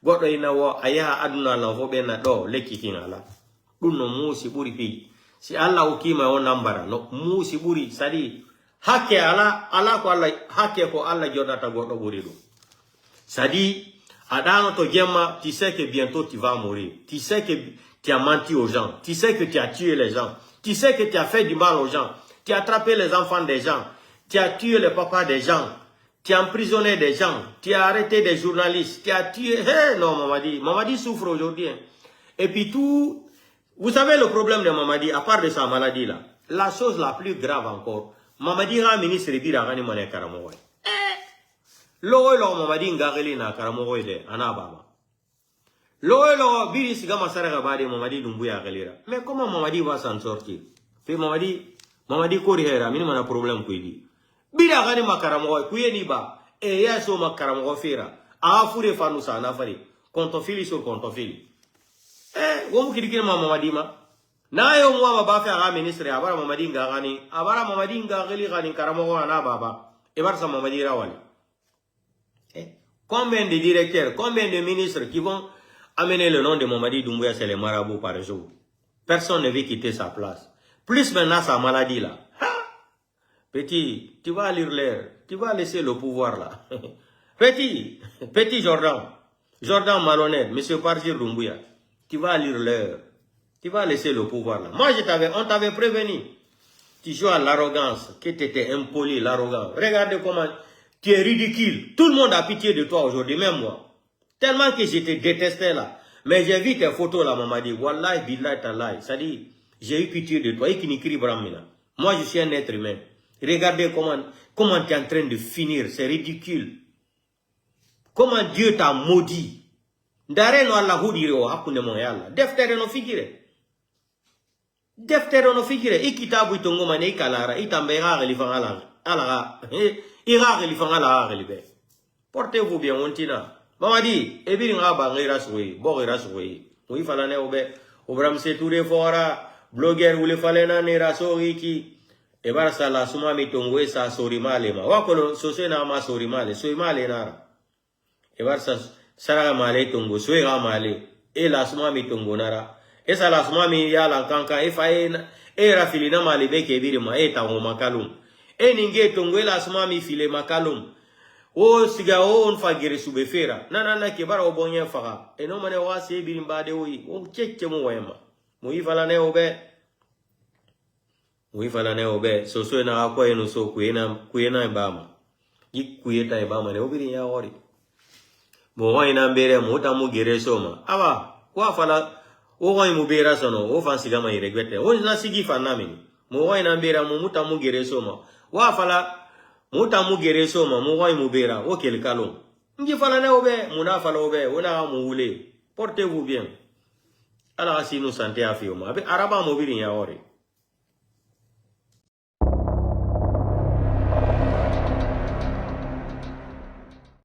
goddo ina wo aya aduna la hobe na do lekki kingala dum no musi buri fi si alla ukima o nambara no musi buri sadi hakke ala ko alla hakke ko alla jodata goddo buri do sadi adano to gemma tu sais que bientôt tu vas mourir tu sais que tu as menti aux gens tu sais que tu as tué les gens tu sais que tu as fait du mal aux gens tu as attrapé les enfants des gens tu as tué le papa des gens tu as emprisonné des gens, tu as arrêté des journalistes, tu as tué... Hey, non, Mamadi souffre aujourd'hui. Hein. Et puis tout... Vous savez le problème de Mamadi, à part de sa maladie là, la chose la plus grave encore, Mamadi a ministre de Biragani Mane Karamoy. Lo Mamadi Ngareli na Karamoy de Anababa. Lo Biris Gama Saragabade Mamadi Dumbuya Galera. Mais comment Mamadi va s'en sortir? Fait Mamadi Korihera, minimum un problème qu'il dit. Bira gani makaramoy kuyeni ba e yaso makaramoy fera a fure fanu sa na fari kontofili sur kontofili womu kidikina mamadima na yo mwa ba fa ga ministre abara mamadinga gani abara mamadinga gali gani karamoy na baba e barsa mamadira wali combien de directeurs combien de ministres qui vont amener le nom de Mamadi Doumbouya c'est les marabouts par jour personne ne veut quitter sa place plus maintenant sa maladie là. Petit, tu vas lire l'air, tu vas laisser le pouvoir là. Petit Jordan malhonnête, monsieur Parjir Doumbouya, tu vas lire l'air, tu vas laisser le pouvoir là. Moi on t'avait prévenu, tu joues à l'arrogance, que tu étais impoli, l'arrogance. Regardez comment tu es ridicule, tout le monde a pitié de toi aujourd'hui, même moi. Tellement que je te détestais là. Mais j'ai vu tes photos là, maman dit, Wallahi, billahi, tallahi. Ça dit, j'ai eu pitié de toi, et qui n'écrit Bramina. Moi je suis un être humain. Regardez comment tu es en train de finir, c'est ridicule. Comment Dieu t'a maudit. Ndare no Allah hudire o hakune mo yalla. Deftere no fikire. Deftere no fikire. Ikitabu itongo mane ikalara. Itambe gageli fangala. Ala. Ira geli fangala geli. Portez-vous bien ontina. Mamadi, ebiri ngaba ngira suwe, bo ngira suwe. Wi falane obe. Obram se touré fora. Blogger wule falena ne rasori ki. Ebar sala suma mi tongwe sa sori male ma wakolo soswe na ma sori male soi male nara ebar sa sara male tongo soi ga male e la suma mi tongo nara e sala suma mi ya la kanka e fa e rafili na male be ke biri ma e ta ngo makalum e ninge tongo e la suma mi file makalum o siga o on fa gere sube fera na ke bara o bonye faga e no mane wa se biri mbade o cheche mo wema mo ifala ne obe Wifala ne obe so na akwa eno so kuyena ibama kuyeta ibama ne obiri ya ori mo ina mbere mo ta mu gere soma aba kwa fala o wa mu bera sono o fansi gama iregwete o na sigi fanamini mo ina mbere mo muta mu gere soma wa fala muta mu gere soma mo wa mu bera o kel kalon ngi fala ne obe muna fala obe ona mu wule portez-vous bien ala asinu santé afio ma be araba mo biri ya ori